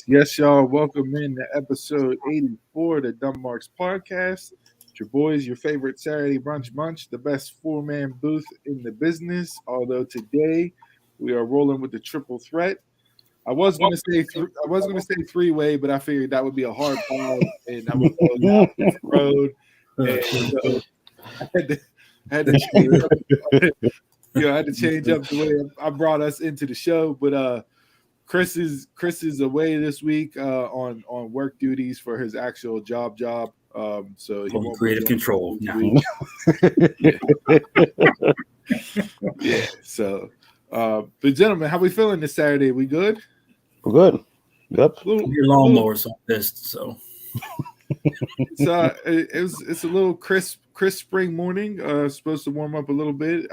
Yes, y'all. Welcome in to episode 84 of the Dumb Marks podcast. It's your boys, your favorite Saturday brunch bunch, the best four-man booth in the business. Although today we are rolling with the triple threat. I was gonna say three-way, but I figured that would be a hard pause, and I would go down a different road. And so I had to change up, I had to change up the way I brought us into the show. But Chris is away this week on work duties for his actual job. So he won't creative control. Yeah. So, but gentlemen, how we feeling this Saturday? We good? We're good. Yep. Your lawnmower's on pissed, so it's a little crisp spring morning. Supposed to warm up a little bit.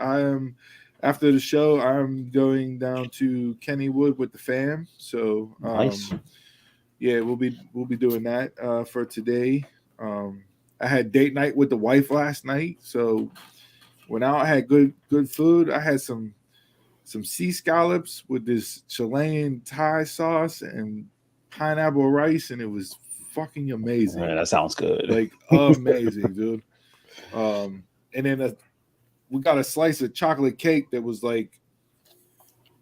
After the show, I'm going down to Kennywood with the fam. So Nice. Yeah, we'll be doing that for today. I had date night with the wife last night, so went out. I had good food. I had some sea scallops with this Chilean Thai sauce and pineapple rice, and it was fucking amazing. Man, that sounds good. Like amazing, dude. And then we got a slice of chocolate cake that was like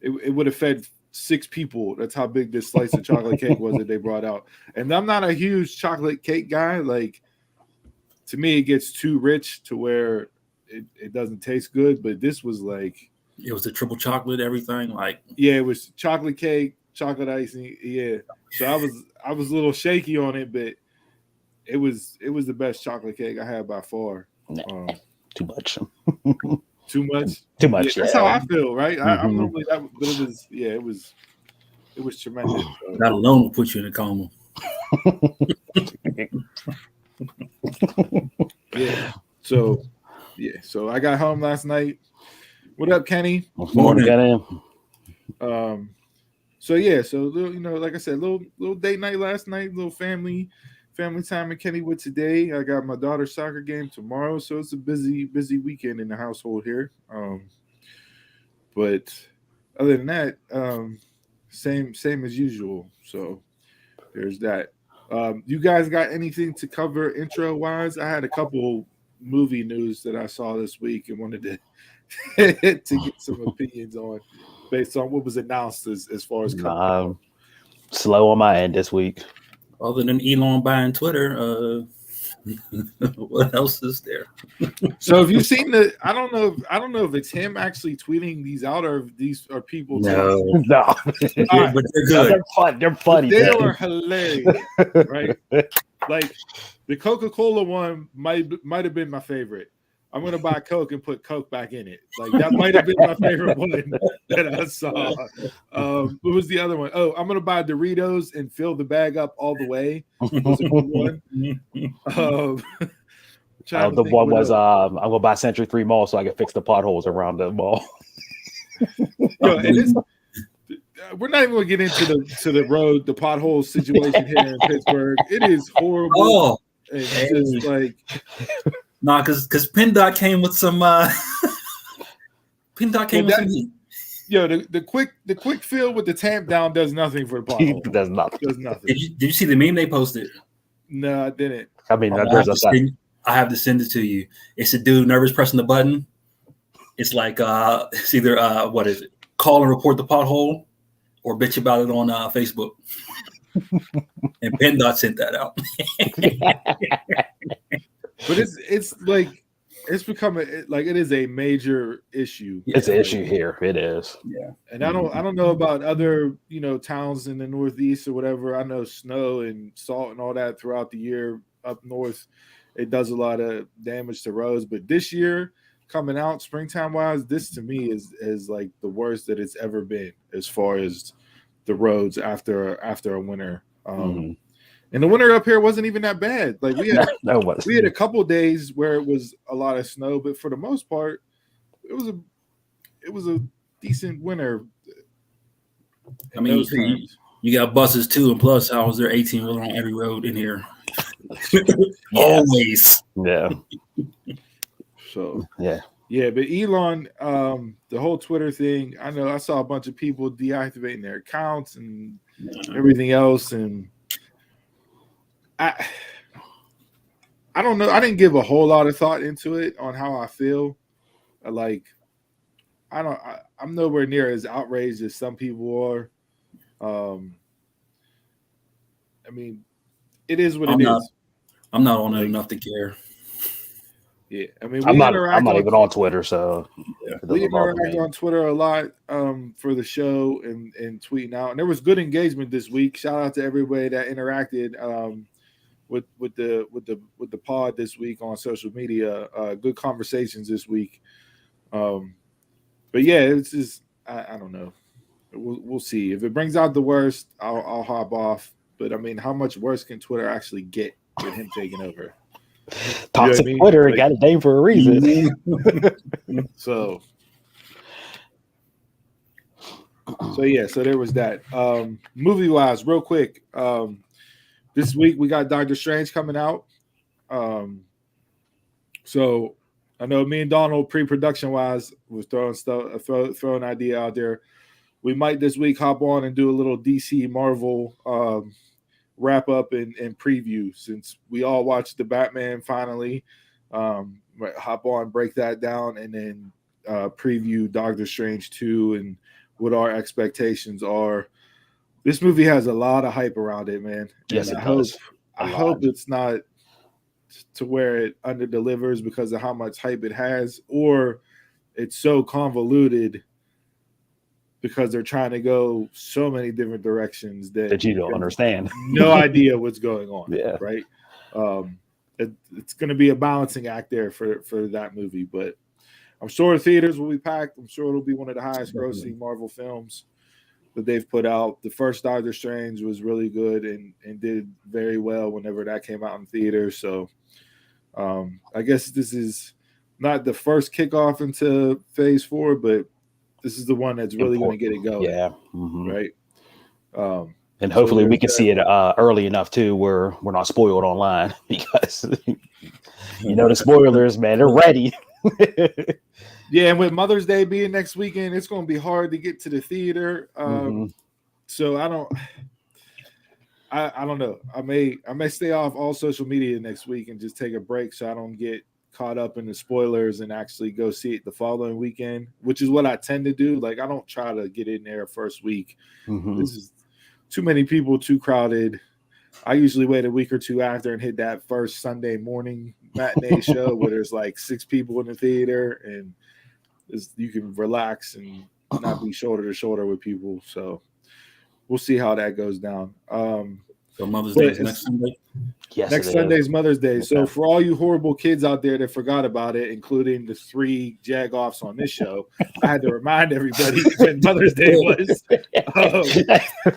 it would have fed 6 people. That's how big this slice of chocolate cake was that they brought out. And I'm not a huge chocolate cake guy. Like, to me, it gets too rich to where it doesn't taste good. But this was like, it was a triple chocolate, everything. Like, yeah, it was chocolate cake, chocolate icing. Yeah. So I was a little shaky on it, but it was the best chocolate cake I had by far. Too much. Too much. Too much. Yeah, that's how I feel, right? Mm-hmm. I'm normally that, but it was tremendous. So. That alone will put you in a coma. Yeah. So I got home last night. What up, Kenny? Morning. So like I said, little date night last night, little family time in Kennywood today. I got my daughter's soccer game tomorrow, so it's a busy weekend in the household here. But other than that, same as usual. So there's that. You guys got anything to cover intro wise? I had a couple movie news that I saw this week and wanted to get some opinions on based on what was announced as far as slow on my end this week. Other than Elon buying Twitter, what else is there? So have you seen I don't know if it's him actually tweeting these out or if these are people. No. But they're good. They're funny. They are hilarious, right? Like the Coca-Cola one might have been my favorite. I'm gonna buy Coke and put Coke back in it. Like that might have been my favorite one that I saw. What was the other one? Oh, I'm gonna buy Doritos and fill the bag up all the way. Was a good one. The one was I'm gonna buy Century 3 Mall so I can fix the potholes around the mall. We're not even gonna get into the road, the pothole situation here in Pittsburgh. It is horrible. Oh, it's just like. Nah, because PennDOT came with some. PennDOT came with some heat. Yo, the quick fill with the tamp down does nothing for the pothole. Does nothing. Did you see the meme they posted? No, I didn't. I mean, I have to send it to you. It's a dude nervous pressing the button. It's like it's either what is it? Call and report the pothole, or bitch about it on Facebook. And PennDOT sent that out. But it's like it's become it is a major issue. It's an issue here. It is. Yeah. And I don't know about other towns in the Northeast or whatever. I know snow and salt and all that throughout the year up north, it does a lot of damage to roads. But this year, coming out springtime wise, this to me is like the worst that it's ever been as far as the roads after a winter. And the winter up here wasn't even that bad. Like we had a couple of days where it was a lot of snow, but for the most part, it was a decent winter. I mean, you got buses too, and plus, how was there 18-wheeler on every road in here? Always. Yeah. So yeah. Yeah, but Elon, the whole Twitter thing, I know I saw a bunch of people deactivating their accounts and everything else, and I don't know. I didn't give a whole lot of thought into it on how I feel. Like, I'm nowhere near as outraged as some people are. I mean, it is what it is. I'm not on it enough to care. Yeah, I mean, I'm not even on Twitter, so we interact on Twitter a lot for the show and tweeting out. And there was good engagement this week. Shout out to everybody that interacted with the pod this week on social media. Good conversations this week. But yeah, it's just I don't know. We'll see. If it brings out the worst, I'll hop off. But I mean, how much worse can Twitter actually get with him taking over? Toxic Twitter got a name for a reason. So yeah, so there was that. Movie wise, real quick. This week we got Doctor Strange coming out. So I know me and Donald pre-production wise was throwing an idea out there. We might this week hop on and do a little DC Marvel wrap up and preview, since we all watched the Batman finally. Hop on, break that down, and then preview Doctor Strange 2 and what our expectations are. This movie has a lot of hype around it, man. Yes, and it does. I hope it's not to where it under delivers because of how much hype it has, or it's so convoluted because they're trying to go so many different directions that you don't understand. No idea what's going on. Yeah. Right. It's going to be a balancing act there for that movie, but I'm sure the theaters will be packed. I'm sure it'll be one of the highest grossing Marvel films that they've put out. The first Doctor Strange was really good and did very well whenever that came out in theaters. So I guess this is not the first kickoff into phase 4, but this is the one that's really going to get it going. Yeah. Right. And hopefully we can see it early enough too, where we're not spoiled online, because the spoilers, man, they're ready. Yeah, and with Mother's Day being next weekend, it's going to be hard to get to the theater. So I don't know. I may stay off all social media next week and just take a break so I don't get caught up in the spoilers and actually go see it the following weekend, which is what I tend to do. Like, I don't try to get in there first week. This is too many people, too crowded. I usually wait a week or two after and hit that first Sunday morning matinee show where there's like 6 people in the theater and you can relax and not be shoulder to shoulder with people. So we'll see how that goes down. So Mother's Day is next Sunday? Yes, next Sunday is Mother's Day. Okay. So for all you horrible kids out there that forgot about it, including the 3 jag-offs on this show, I had to remind everybody when Mother's Day was.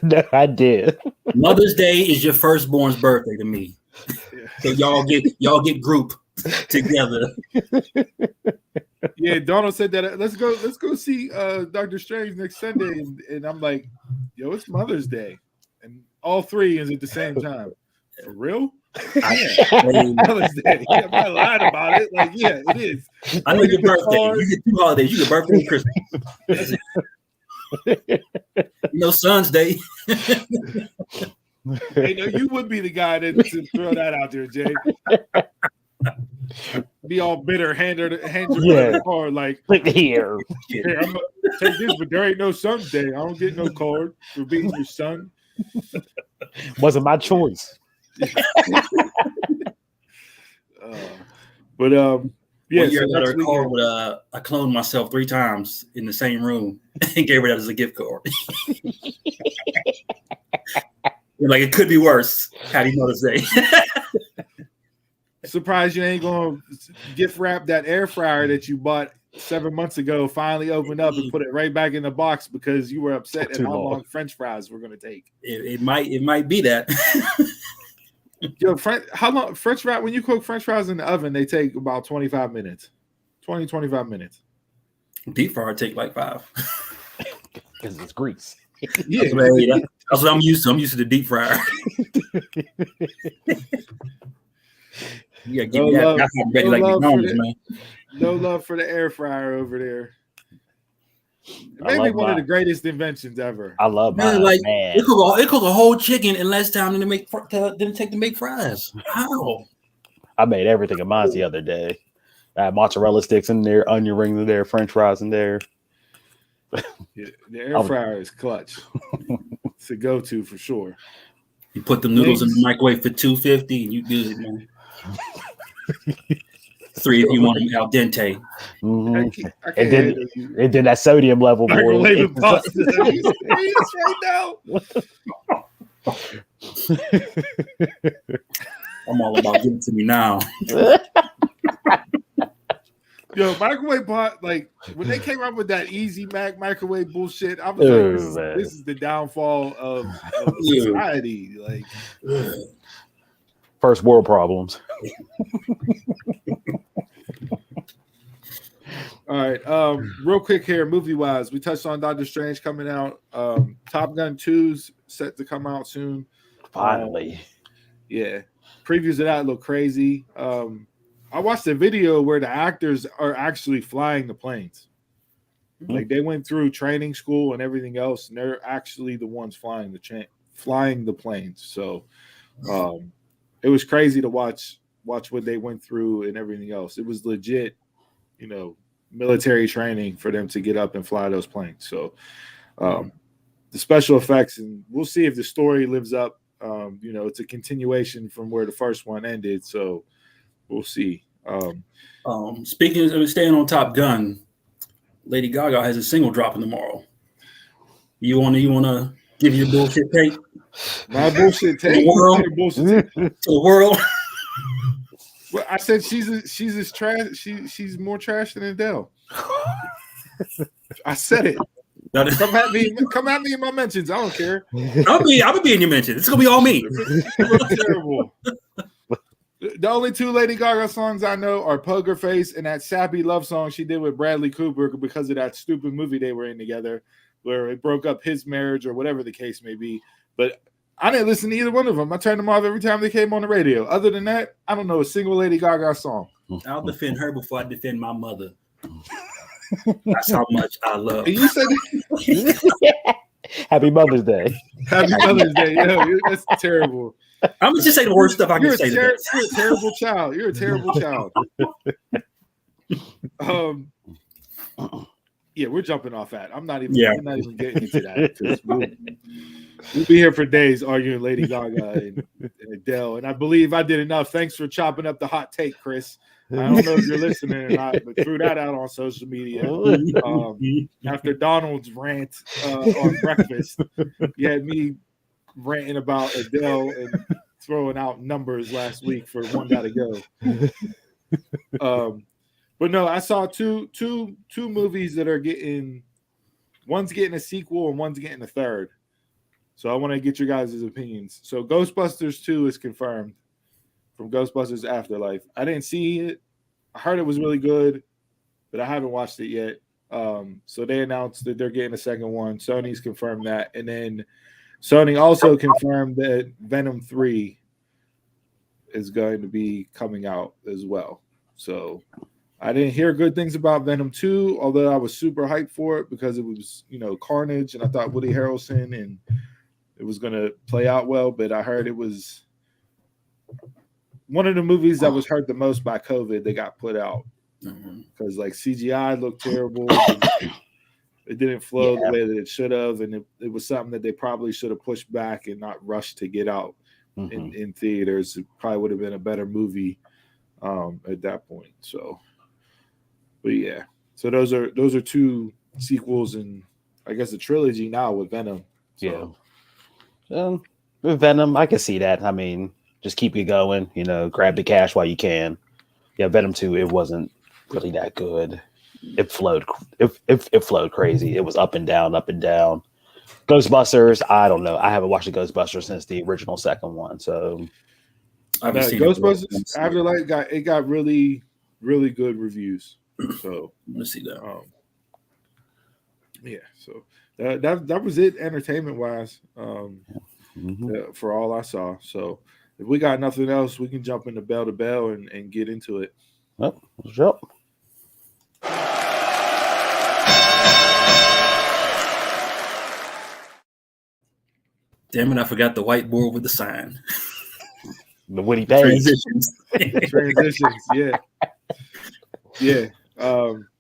No, I did. Mother's Day is your firstborn's birthday to me. So y'all get group together. Yeah, Donald said that let's go see Doctor Strange next Sunday, and I'm like, yo, it's Mother's Day. And all 3 is at the same time. For real? Yeah. Mother's Day. Yeah, I'm not lying about it. Like, yeah, it is. I know your birthday. You get 2 holidays. You get birthday and Christmas. Son's Day. Hey, no, you would be the guy to throw that out there, Jay. Be all bitter, hand your card like here. Hey, I'm gonna take this, but there ain't no son's day. I don't get no card for being your son. Wasn't my choice. But yeah, one year I got a card with I cloned myself 3 times in the same room and gave her that as a gift card. Like, it could be worse. Happy Mother's Day. Surprised you ain't gonna gift wrap that air fryer that you bought 7 months ago, finally opened up and put it right back in the box because you were upset at how long French fries were gonna take. It might be that. Yo, how long French fries, when you cook French fries in the oven, they take about 25 minutes. 25 minutes. Deep fryer take like 5. Because it's grease. Yeah, that's what I'm used to. I'm used to the deep fryer. Yeah, give me that. That's ready like McDonald's, man. No love for the air fryer over there. It made me one of the greatest inventions ever. I love Man, mine, like man. it cook a whole chicken in less time than it take to make fries. How? I made everything of mine the other day. I had mozzarella sticks in there, onion rings in there, French fries in there. Yeah, the air fryer is clutch. It's a go-to for sure. You put the noodles in the microwave for 250 and you good, man. 3 if you want them al dente. Mm-hmm. And then that sodium level. Microwave pasta. Are you serious right now? I'm all about give it to me now. Yo, microwave pot, like when they came up with that Easy Mac microwave bullshit, I was like, this is the downfall of society. Like, first world problems. All right. Real quick here, movie wise, we touched on Doctor Strange coming out. Top Gun 2's set to come out soon. Finally. Yeah. Previews of that look crazy. I watched a video where the actors are actually flying the planes. Mm-hmm. Like they went through training school and everything else, and they're actually the ones flying the planes. So it was crazy to watch what they went through and everything else. It was legit, military training for them to get up and fly those planes. So the special effects, and we'll see if the story lives up. It's a continuation from where the first one ended. So we'll see. Speaking of staying on Top Gun, Lady Gaga has a single dropping tomorrow. You wanna give your bullshit take? My bullshit take. To the world. Well, I said she's as trash. She's more trash than Adele. I said it. Come at me in my mentions. I don't care. I'm gonna be in your mentions. It's gonna be all me. Terrible. The only 2 Lady Gaga songs I know are Poker Face and that sappy love song she did with Bradley Cooper because of that stupid movie they were in together where it broke up his marriage or whatever the case may be. But I didn't listen to either one of them. I turned them off every time they came on the radio. Other than that, I don't know a single Lady Gaga song. I'll defend her before I defend my mother. That's how much I love. And you said Happy Mother's Day. Happy Mother's Day. Yeah, that's terrible. I'm gonna just say the worst stuff I can say. You're a terrible child. You're a terrible child. Yeah, we're jumping off that. I'm not even getting into that. We'll be here for days arguing Lady Gaga and Adele. And I believe I did enough. Thanks for chopping up the hot take, Chris. I don't know if you're listening or not, but threw that out on social media. After Donald's rant on breakfast, you had me ranting about Adele and throwing out numbers last week for One Gotta Go. But no, I saw two movies that are one's getting a sequel and one's getting a third. So I want to get your guys' opinions. So Ghostbusters 2 is confirmed from Ghostbusters Afterlife. I didn't see it. I heard it was really good, but I haven't watched it yet. So they announced that they're getting a second one. Sony's confirmed that. And then Sony also confirmed that Venom 3 is going to be coming out as well. So I didn't hear good things about Venom 2, although I was super hyped for it because it was, Carnage, and I thought Woody Harrelson, and it was going to play out well. But I heard it was one of the movies that was hurt the most by COVID that got put out because CGI looked terrible. It didn't flow the way that it should have, and it was something that they probably should have pushed back and not rushed to get out in theaters. It probably would have been a better movie at that point. So, but yeah, so those are 2 sequels and I guess a trilogy now with Venom. So. Yeah, with Venom, I can see that. I mean, just keep it going. Grab the cash while you can. Yeah, Venom 2, it wasn't really that good. It flowed. It flowed crazy. It was up and down, up and down. Ghostbusters, I don't know. I haven't watched the Ghostbusters since the original second one. So Ghostbusters Afterlife got really, really good reviews. So let's see that. Yeah. So that was it, entertainment wise. For all I saw. So if we got nothing else, we can jump into bell to bell and get into it. Well, let's jump. Damn it! I forgot the whiteboard with the sign. The Woody Page. Transitions. Transitions, yeah.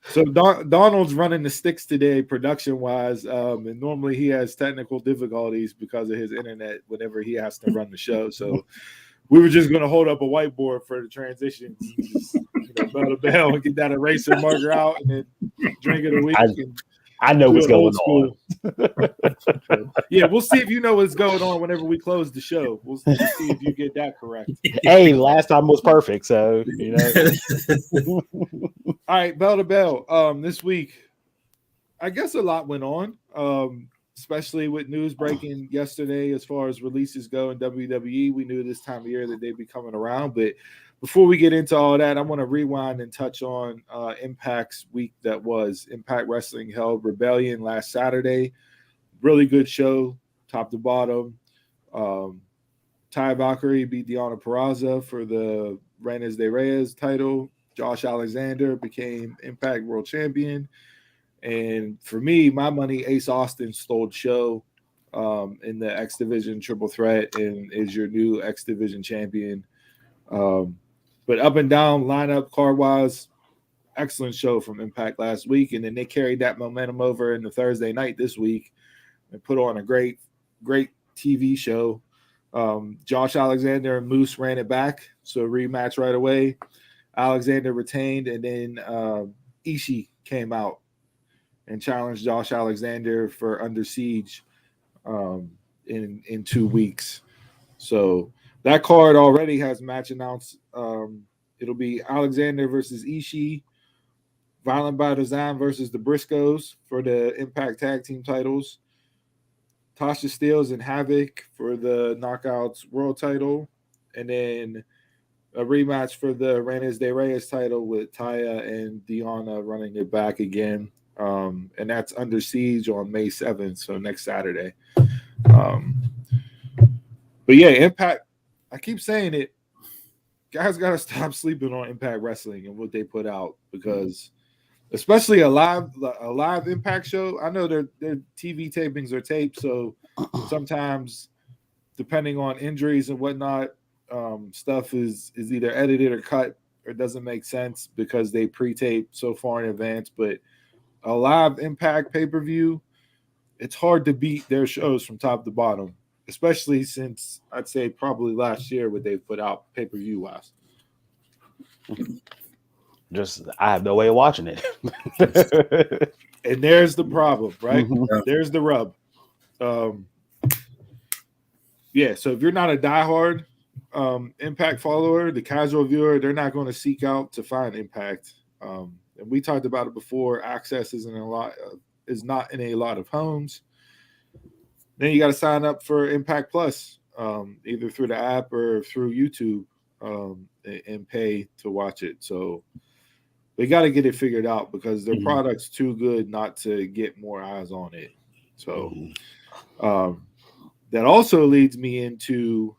So Donald's running the sticks today, production wise, and normally he has technical difficulties because of his internet whenever he has to run the show. So we were just going to hold up a whiteboard for the transitions, and just, bell to bell, and get that eraser marker out, and then drink of the week. I know what's going on. So, yeah, we'll see if you know what's going on whenever we close the show. We'll see if you get that correct. Hey, last time was perfect, so All right, bell to bell. This week, I guess a lot went on, especially with news breaking yesterday as far as releases go in WWE. We knew this time of year that they'd be coming around, but before we get into all that, I want to rewind and touch on Impact's week that was. Impact Wrestling held Rebellion last Saturday. Really good show, top to bottom. Ty Valkyrie beat Deonna Purrazzo for the Reines de Reyes title. Josh Alexander became Impact World Champion. And for me, my money, Ace Austin stole the show in the X Division Triple Threat and is your new X Division champion. But up and down lineup card-wise, excellent show from Impact last week. And then they carried that momentum over in the Thursday night this week and put on a great TV show. Josh Alexander and Moose ran it back, so rematch right away. Alexander retained, and then Ishii came out and challenged Josh Alexander for Under Siege in 2 weeks. So that card already has match announced. It'll be Alexander versus Ishii, Violent by Design versus the Briscoes for the Impact Tag Team titles, Tasha Steelz and Havoc for the Knockouts World title, and then a rematch for the Reines de Reyes title with Taya and Deonna running it back again. And that's Under Siege on May 7th, so next Saturday. But yeah, Impact, I keep saying it, guys got to stop sleeping on Impact Wrestling and what they put out, because especially a live Impact show, I know their TV tapings are taped, so sometimes depending on injuries and whatnot, stuff is either edited or cut or doesn't make sense because they pre-tape so far in advance. But a live Impact pay-per-view, it's hard to beat their shows from top to bottom, especially since I'd say probably last year what they've put out pay-per-view wise. Just I have no way of watching it. And there's the problem, right? Mhm. There's the rub. Yeah, so if you're not a diehard Impact follower, the casual viewer, they're not going to seek out to find Impact. And we talked about it before. Access is not in a lot of homes. Then you got to sign up for Impact Plus, either through the app or through YouTube, and pay to watch it. So they got to get it figured out because their product's too good not to get more eyes on it. So that also leads me into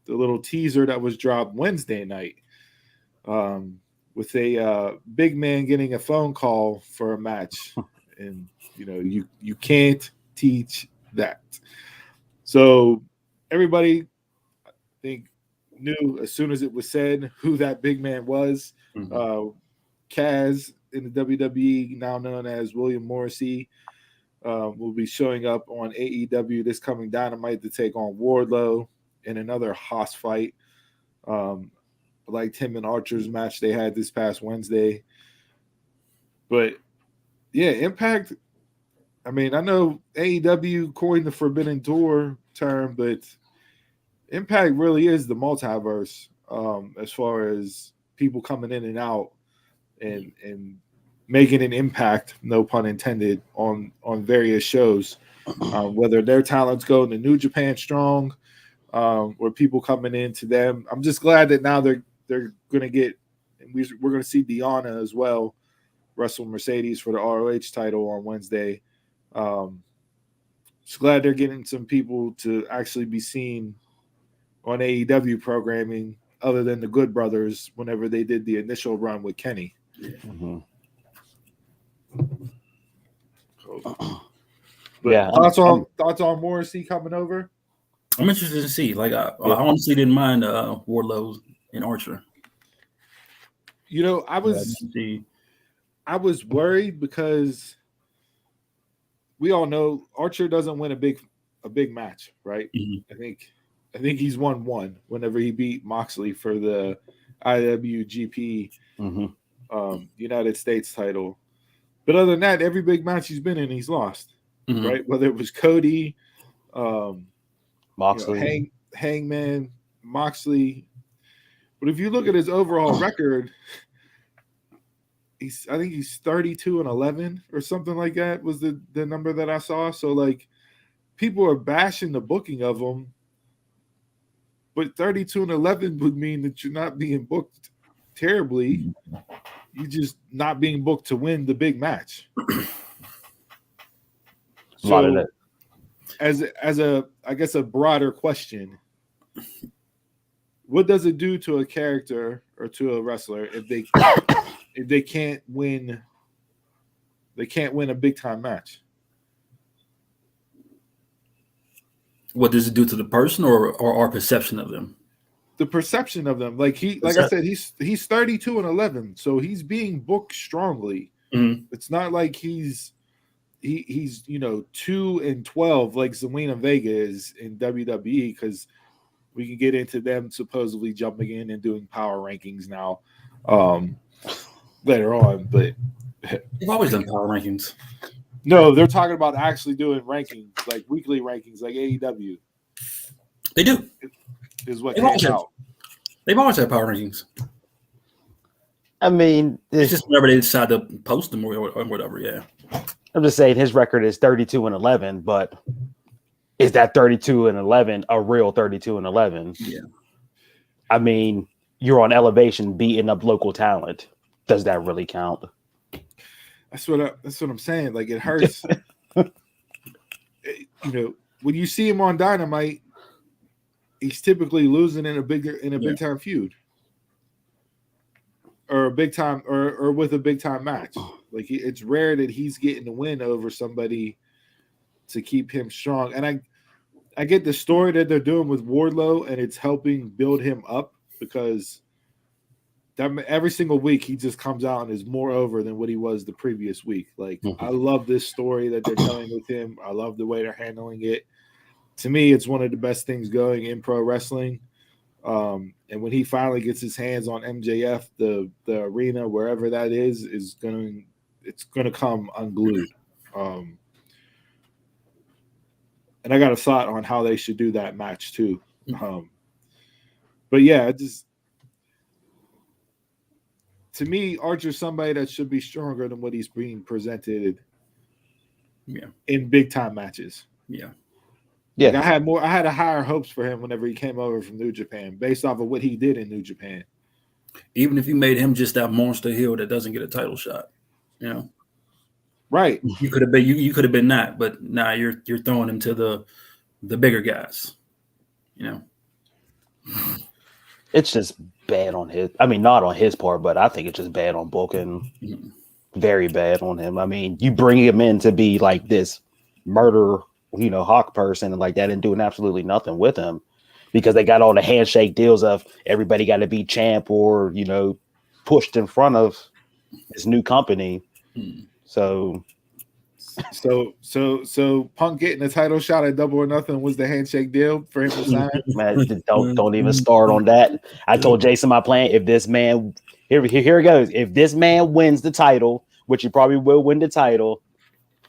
the little teaser that was dropped Wednesday night, with a big man getting a phone call for a match. And, you can't teach that. So everybody, I think, knew as soon as it was said who that big man was. Kaz in the WWE, now known as William Morrissey, will be showing up on AEW this coming Dynamite to take on Wardlow in another Haas fight, like Tim and Archer's match they had this past Wednesday. But yeah, Impact, I mean, I know AEW coined the Forbidden Door term, but Impact really is the multiverse, as far as people coming in and out and making an impact, no pun intended, on various shows, whether their talents go into New Japan Strong, or people coming into them. I'm just glad that now they're going to get, and we're going to see Deonna as well wrestle Mercedes for the ROH title on Wednesday. Just glad they're getting some people to actually be seen on AEW programming other than the Good Brothers whenever they did the initial run with Kenny. But Yeah, thoughts on Morrissey coming over? I'm interested to see. Like, I honestly didn't mind Wardlow and Archer. You know, I was worried because we all know Archer doesn't win a big match, right? Mm-hmm. I think he's won one whenever he beat Moxley for the IWGP United States title. But other than that, every big match he's been in, he's lost, right? Whether it was Cody, Moxley, Hangman, Moxley. But if you look at his overall record, I think he's 32-11 or something like that was the number that I saw. So like people are bashing the booking of him, but 32-11 would mean that you're not being booked terribly. You're just not being booked to win the big match. So as a I guess a broader question, what does it do to a character or to a wrestler if they can't win a big time match? What does it do to the person or our perception of them? The perception of them. Like I said, he's 32-11, so he's being booked strongly. Mm-hmm. It's not like he's 2-12 like Zelina Vega is in WWE, because we can get into them supposedly jumping in and doing power rankings now later on. But they've always done power rankings. No, they're talking about actually doing rankings, like weekly rankings, like AEW. They do. Is what they've always had power rankings. I mean, it's just whenever they decide to post them or whatever. Yeah, I'm just saying his record is 32-11, but is that 32-11 a real 32-11? Yeah. I mean, you're on Elevation beating up local talent. Does that really count? That's what I'm saying. Like, it hurts. When you see him on Dynamite, he's typically losing in a big time feud, or a big time or with a big time match. Like, it's rare that he's getting the win over somebody to keep him strong. And I get the story that they're doing with Wardlow, and it's helping build him up, because every single week he just comes out and is more over than what he was the previous week. Like, I love this story that they're telling with him. I love the way they're handling it. To me, it's one of the best things going in pro wrestling. And when he finally gets his hands on MJF, the arena, wherever that is going to come unglued. And I got a thought on how they should do that match too. But yeah, to me, Archer's somebody that should be stronger than what he's being presented in big time matches. Yeah. Yeah. Like, I had higher hopes for him whenever he came over from New Japan, based off of what he did in New Japan. Even if you made him just that monster heel that doesn't get a title shot, right? You could have been that, but now you're throwing him to the bigger guys. It's just bad on his. I mean, not on his part, but I think it's just bad on booking. Very bad on him. I mean, you bring him in to be like this murder, hawk person and like that, and doing absolutely nothing with him, because they got all the handshake deals of everybody got to be champ or pushed in front of his new company. So Punk getting a title shot at Double or Nothing was the handshake deal for him to sign. Man, don't even start on that. I told Jason my plan. If this man here it goes. If this man wins the title, which he probably will win the title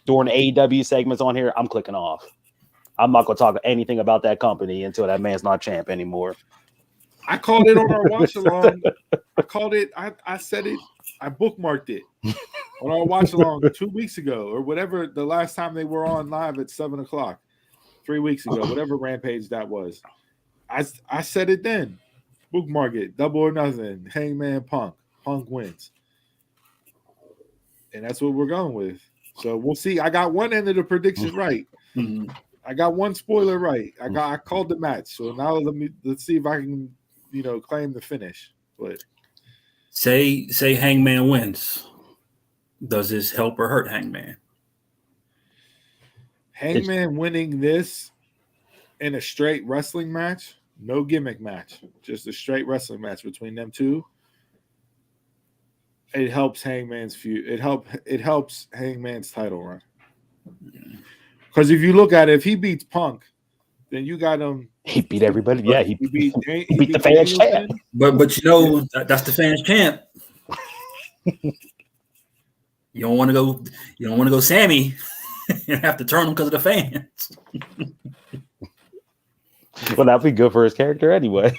during the AEW segments on here, I'm clicking off. I'm not gonna talk anything about that company until that man's not champ anymore. I called it on our watch along. I said it. I bookmarked it on our watch along 2 weeks ago, or whatever the last time they were on live at 7:00, 3 weeks ago, whatever Rampage that was. I said it then. Bookmark it. Double or Nothing. Hangman Punk. Punk wins. And that's what we're going with. So we'll see. I got one end of the prediction right. I got one spoiler right. I called the match. So now let's see if I can, claim the finish. But say Hangman wins. Does this help or hurt Hangman? Hangman winning this in a straight wrestling match, no gimmick match, just a straight wrestling match between them two, it helps Hangman's feud. It helps Hangman's title run. Because if you look at it, if he beats Punk, then you got him. He beat everybody. Yeah, he beat the fans champ. But that's the fans champ. You don't want to go. You don't want to go Sammy and have to turn him because of the fans. Well, that'd be good for his character anyway.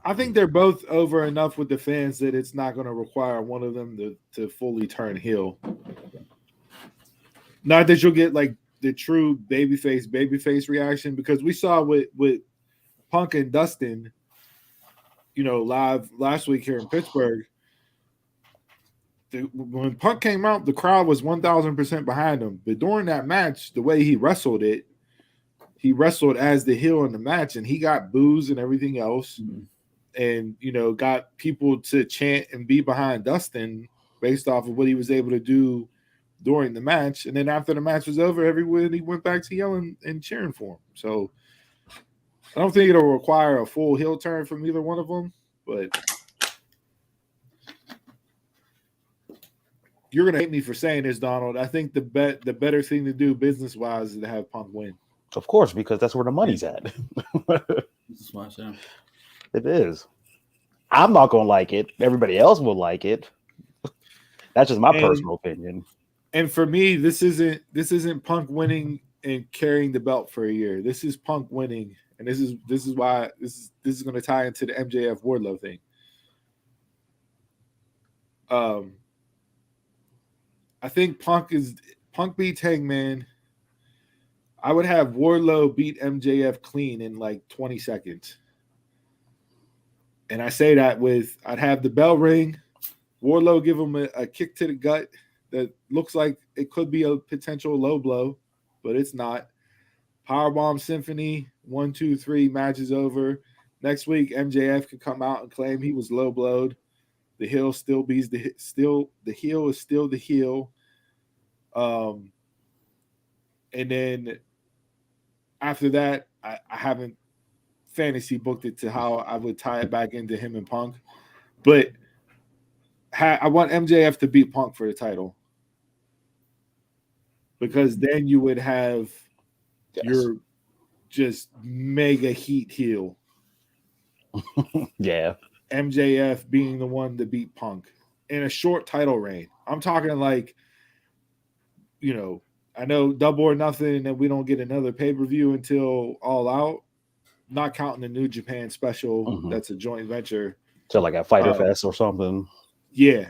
I think they're both over enough with the fans that it's not going to require one of them to fully turn heel. Not that you'll get like the true babyface reaction, because we saw with Punk and Dustin, live last week here in Pittsburgh. When Punk came out, the crowd was 1,000% behind him. But during that match, the way he wrestled as the heel in the match, and he got boos and everything else. Mm-hmm. And, got people to chant and be behind Dustin based off of what he was able to do during the match. And then after the match was over, everybody went back to yelling and cheering for him. So I don't think it'll require a full heel turn from either one of them, but you're going to hate me for saying this, Donald. I think the better thing to do business-wise is to have Punk win. Of course, because that's where the money's at. This is why I say. It is. I'm not gonna like it. Everybody else will like it. That's just my personal opinion. And for me, this isn't Punk winning and carrying the belt for a year. This is Punk winning, and this is why this is going to tie into the MJF Wardlow thing. I think Punk beats Hangman. I would have Wardlow beat MJF clean in like 20 seconds. And I say that I'd have the bell ring, Wardlow give him a kick to the gut that looks like it could be a potential low blow, but it's not. Powerbomb Symphony, 1, 2, 3, match is over. Next week, MJF could come out and claim he was low blowed. The heel still beats the heel is still the heel. And then after that, I haven't fantasy booked it to how I would tie it back into him and Punk, but I want MJF to beat Punk for the title, because then you would have your just mega heat heel. Yeah, MJF being the one to beat Punk in a short title reign. I'm talking like, I know Double or Nothing, and we don't get another pay-per-view until All Out. Not counting the New Japan special, mm-hmm. That's a joint venture. So like a Fighter Fest or something. Yeah.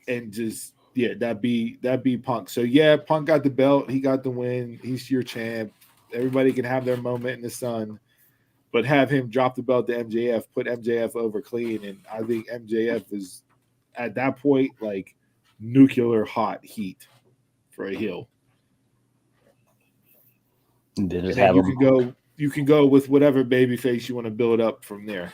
And just that'd be Punk. So Punk got the belt, he got the win, he's your champ. Everybody can have their moment in the sun, but have him drop the belt to MJF, put MJF over clean, and I think MJF is at that point like nuclear hot heat for a heel. And then just have you can go with whatever babyface you want to build up from there,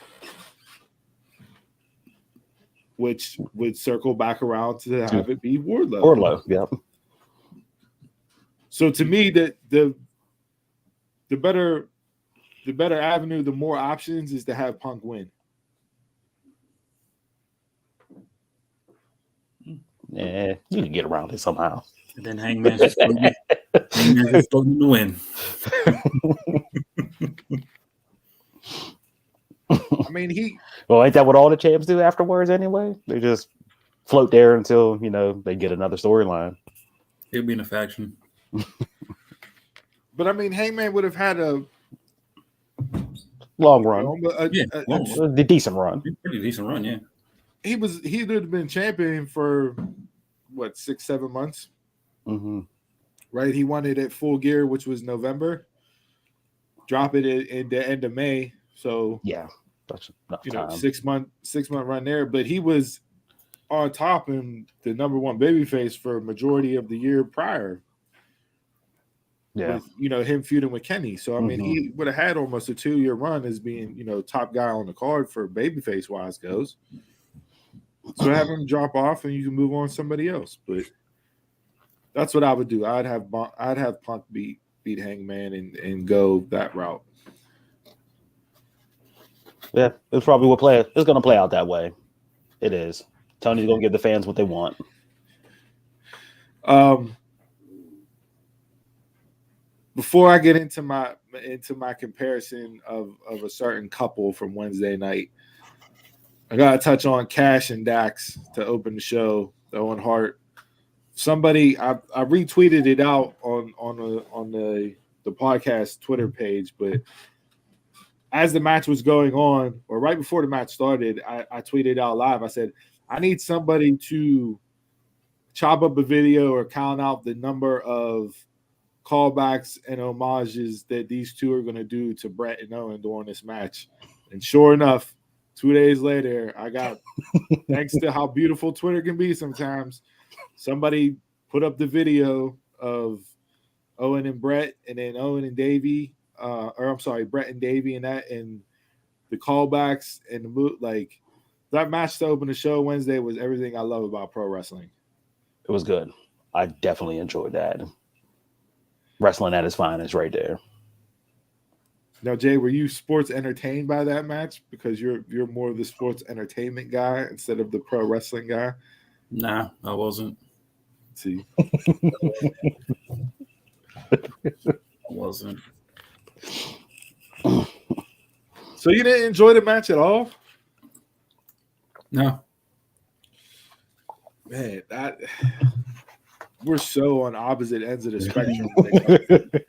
which would circle back around to have it be Wardlow. Wardlow, yeah. So to me, the better avenue, the more options, is to have Punk win. Yeah, you can get around it somehow. And then Hangman's just floating to win. I mean, ain't that what all the champs do afterwards anyway? They just float there until, they get another storyline. It'll be in a faction. But I mean, Hangman would have had a long run. A decent run. Pretty decent run, yeah. He would have been champion for 6-7 months. Mm-hmm. Right? He won it at Full Gear, which was November. Drop it in the end of May. So yeah, that's enough time. 6 month run there. But he was on top and the number one babyface for a majority of the year prior. Yeah, with, him feuding with Kenny. So I mean, he would have had almost a 2-year run as being, top guy on the card for babyface wise goes. So have him drop off and you can move on to somebody else. But That's what I would do. I'd have Punk beat Hangman and go that route. Yeah, it's probably it's going to play out that way. It is. Tony's going to give the fans what they want. Before I get into my comparison of a certain couple from Wednesday night, I gotta touch on Cash and Dax to open the show. The Owen Hart. Somebody I retweeted it out on the podcast Twitter page, but as the match was going on, or right before the match started, I tweeted out live. I said, I need somebody to chop up a video or count out the number of callbacks and homages that these two are going to do to Brett and Owen during this match. And sure enough, 2 days later, I got, thanks to how beautiful Twitter can be sometimes, somebody put up the video of Owen and Brett, and then Owen and Davey, Brett and Davey, and the callbacks and like that match to open the show Wednesday was everything I love about pro wrestling. It was good. I definitely enjoyed that. Wrestling at its finest right there. Now, Jay, were you sports entertained by that match? Because you're more of the sports entertainment guy instead of the pro wrestling guy. Nah, I wasn't. Let's see. I wasn't. So you didn't enjoy the match at all? No. Man, we're so on opposite ends of the spectrum.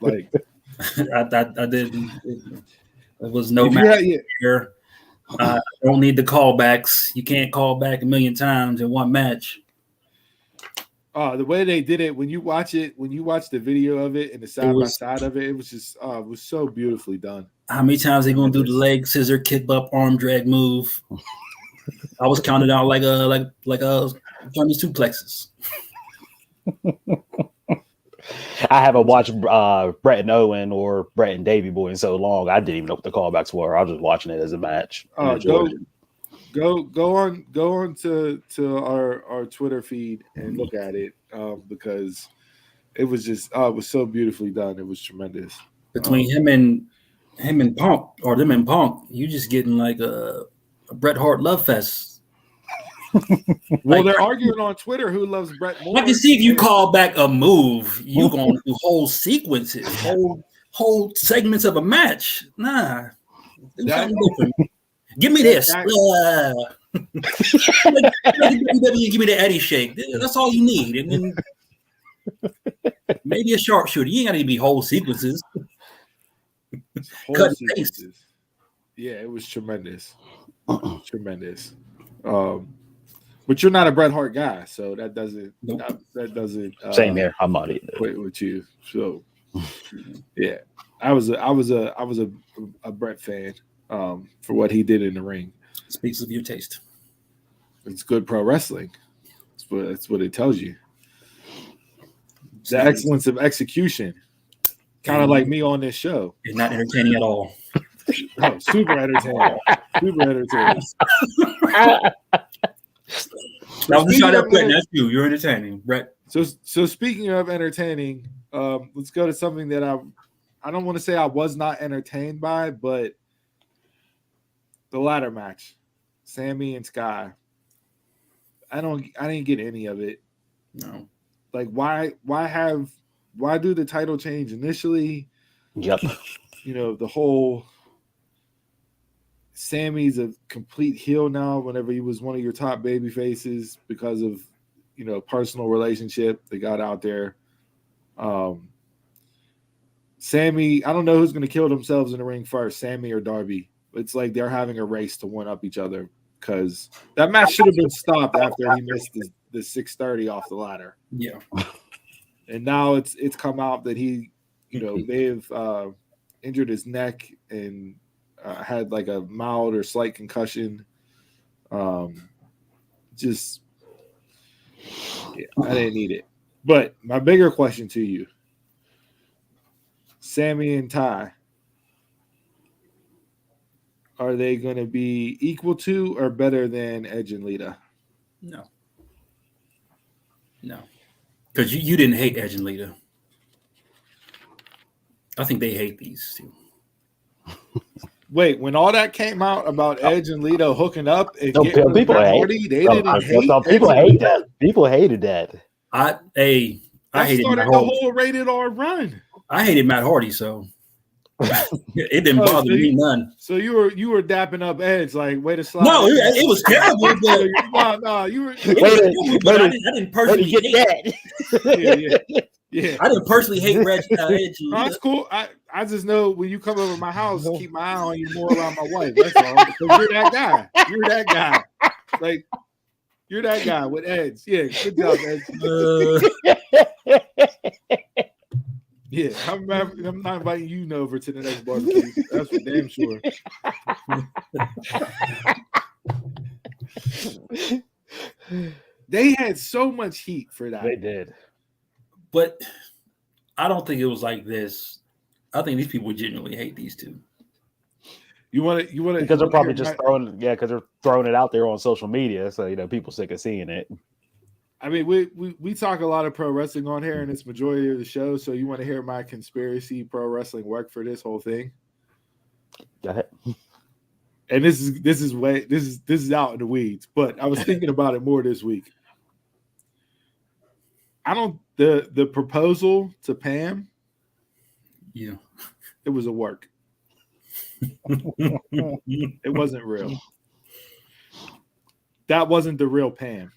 Like, I didn't. There was no match here. I don't need the callbacks. You can't call back a million times in one match. The way they did it, when you watch the video of it and the side by side of it, it was just it was so beautifully done. How many times they gonna do the leg scissor, kick up, arm drag move? I was counted out like Chinese suplexes. I haven't watched Brett and Owen or Brett and Davey Boy in so long. I didn't even know what the callbacks were. I was just watching it as a match. Go on to our Twitter feed and look at it because it was just it was so beautifully done. It was tremendous. Between him and Punk, or them and Punk, you just getting like a Bret Hart love fest. Well, they're arguing on Twitter who loves Bret more. I can see if you call back a move, you going through whole sequences, whole segments of a match. Nah, do something different. Give me this. Give me the Eddie shake. That's all you need. And then maybe a sharpshooter. You ain't got to be whole sequences. Cut and paste. Yeah, it was tremendous. Tremendous. But you're not a Bret Hart guy, so that doesn't. Nope. That doesn't. Same here. I'm not either. With you, so yeah, I was a Bret fan for what he did in the ring. Speaks of your taste. It's good pro wrestling. That's what it tells you. The excellence of execution, kind of like me on this show. It's not entertaining at all. Oh, super entertaining. Super entertaining. That was shot up, Brett. That's you. You're entertaining, Brett. So speaking of entertaining, let's go to something that I don't want to say I was not entertained by, but the ladder match, Sammy and Sky. I didn't get any of it. No. Like why do the title change initially? Yep. You know, the whole Sammy's a complete heel now whenever he was one of your top baby faces because of, you know, personal relationship that got out there. Sammy, I don't know who's going to kill themselves in the ring first, Sammy or Darby. It's like they're having a race to one up each other because that match should have been stopped after he missed the 630 off the ladder. Yeah. And now it's come out that he, you know, they've injured his neck and had like a mild or slight concussion. I didn't need it. But my bigger question to you, Sammy and Ty, are they going to be equal to or better than Edge and Lita? No. Because you didn't hate Edge and Lita. I think they hate these two. Wait, when all that came out about Edge and Lita hooking up, and No, getting with people Matt hate- Hardy, they didn't hate. People Edge and hate Lita? that. People hated that. I That hated started Matt the Hardy. whole rated R run. I hated Matt Hardy, so it didn't Oh, bother so me you- none. So you were dapping up Edge like way to slide. No, it was terrible. But no, you were. it was Wait a- terrible, but I didn't Where personally did you get hate. that? Yeah. I didn't personally hate Edge. No, that's cool. I just know when you come over my house, keep my eye on you more around my wife. That's all. Because you're that guy. You're that guy. Like you're that guy with Edge. Yeah, good job, Edge. Yeah, I'm not inviting you over to the next barbecue. That's for damn sure. They had so much heat for that. They did. But I don't think it was like this. I think these people genuinely hate these two. You want to Because they're probably just throwing they're throwing it out there on social media, so people sick of seeing it. I mean, we talk a lot of pro wrestling on here, and it's majority of the show. So you want to hear my conspiracy pro wrestling work for this whole thing? Go ahead. And this is out in the weeds. But I was thinking about it more this week. The proposal to Pam, Yeah. it was a work. It wasn't real. That wasn't the real Pam.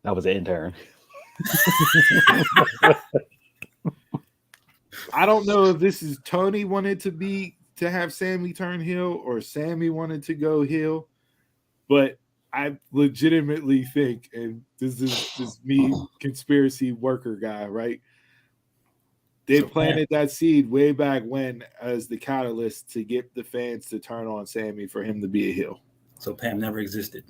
That was an intern. I don't know if this is Tony wanted to have Sammy turn heel or Sammy wanted to go heel, but I legitimately think, and this is just me, conspiracy worker guy, right? They planted that seed way back when as the catalyst to get the fans to turn on Sammy for him to be a heel. So Pam never existed.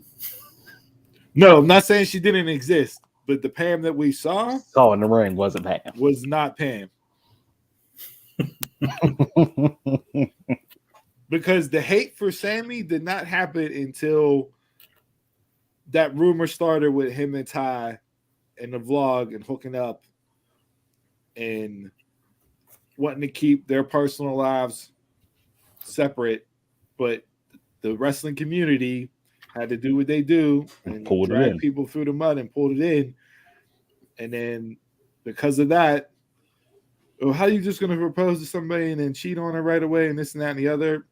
No, I'm not saying she didn't exist, but the Pam that we saw In the ring wasn't Pam. was not Pam. Because the hate for Sammy did not happen until that rumor started with him and Ty in the vlog and hooking up and wanting to keep their personal lives separate, but the wrestling community had to do what they do and pulled it drag in. people through the mud and pulled it in. And then because of that, how are you just going to propose to somebody and then cheat on her right away and this and that and the other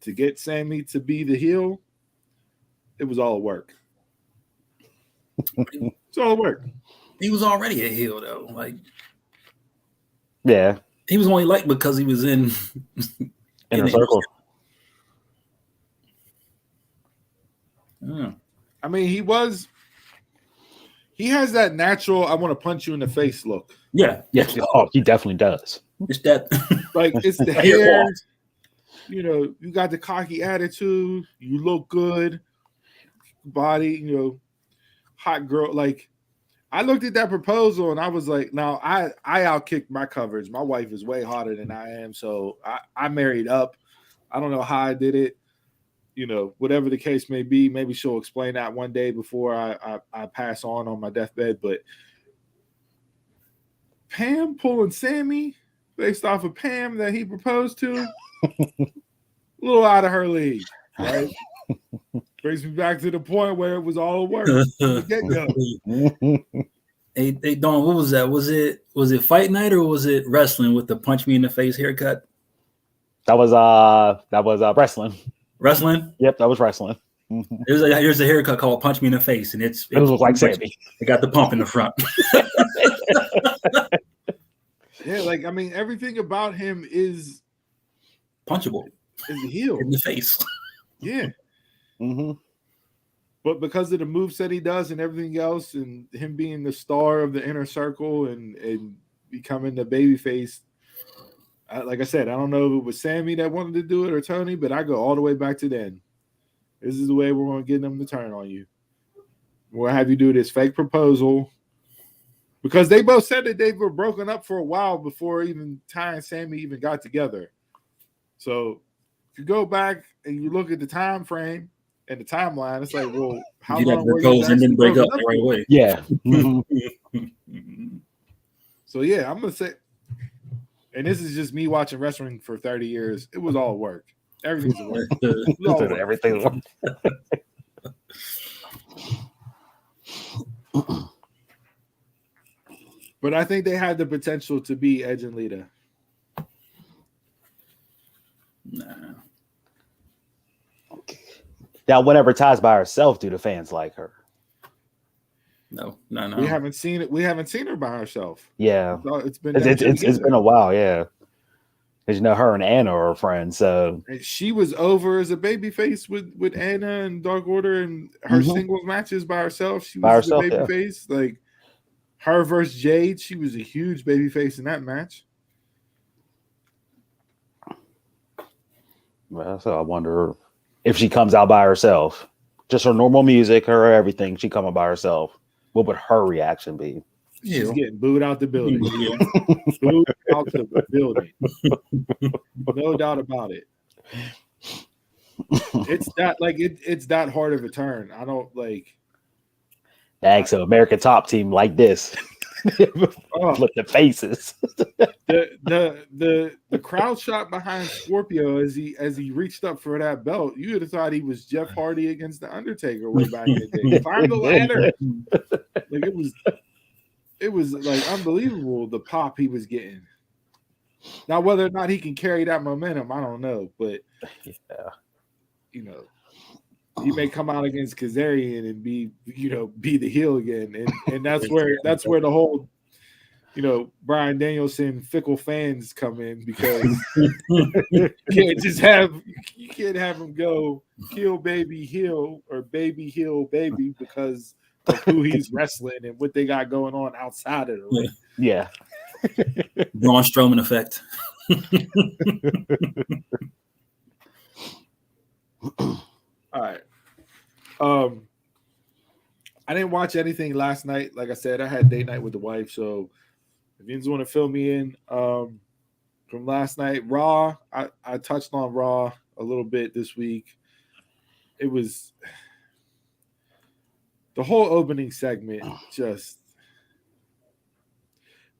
to get Sammy to be the heel? It was all work. It's all work. He was already a heel though. Like Yeah. he was only liked because he was in Inner Circle. Yeah. I mean, he has that natural I want to punch you in the face look. Yeah. Oh, he definitely does. It's that. Like it's the hair, you know, you got the cocky attitude, you look good, body, you know, hot girl. Like I looked at that proposal and I was like, now I outkicked my coverage. My wife is way hotter than I am, so I married up. I don't know how I did it. You know, whatever the case may be, maybe she'll explain that one day before I pass on my deathbed. But Pam pulling Sammy based off of Pam that he proposed to, a little out of her league, right? Brings me back to the point where it was all work. Hey, Dawn, what was that? Was it fight night or was it wrestling with the punch me in the face haircut? That was wrestling. Wrestling? Yep, that was wrestling. Here's a haircut called Punch Me in the Face, and it looks like Sammy. It got the pump in the front. Yeah, like I mean, everything about him is Punchable is a heel in the face. Yeah. Mm-hmm. But because of the moves that he does and everything else, and him being the star of the Inner Circle and becoming the babyface, like I said, I don't know if it was Sammy that wanted to do it or Tony, but I go all the way back to then. This is the way we're going to get them to turn on you. We'll have you do this fake proposal. Because they both said that they were broken up for a while before even Ty and Sammy even got together. So if you go back and you look at the time frame and the timeline, it's like, well, how long were you propose and then break up broken the right way? Yeah. Mm-hmm. So yeah, I'm gonna say, and this is just me watching wrestling for 30 years. It was all work. Everything's a work. It was all work. Everything. But I think they had the potential to be Edge and Lita. Nah. Now, whenever Ty's by herself, do the fans like her? No. We haven't seen it. We haven't seen her by herself. Yeah, It's been it's been a while. Yeah, because her and Anna are friends. So and she was over as a babyface with Anna and Dark Order and her singles matches by herself. She was a babyface. Like her versus Jade, she was a huge babyface in that match. Well, so I wonder if she comes out by herself, just her normal music, her everything. She coming by herself. What would her reaction be? She's getting booed out the building. Booed out the building. No doubt about it. It's that hard of a turn. I don't like. Dang, so American Top Team like this. Flip the faces. The crowd shot behind Scorpio as he reached up for that belt. You would have thought he was Jeff Hardy against the Undertaker way back in the day. Climb the ladder. Like it was like unbelievable the pop he was getting. Now whether or not he can carry that momentum, I don't know. But you know, he may come out against Kazarian and be the heel again, and that's where the whole Bryan Danielson fickle fans come in, because you can't have him go heel baby heel or baby heel baby because of who he's wrestling and what they got going on outside of the ring. Yeah. Braun Strowman effect. All right. I didn't watch anything last night. Like I said, I had date night with the wife. So if you just want to fill me in from last night, Raw, I touched on Raw a little bit this week. It was the whole opening segment. Just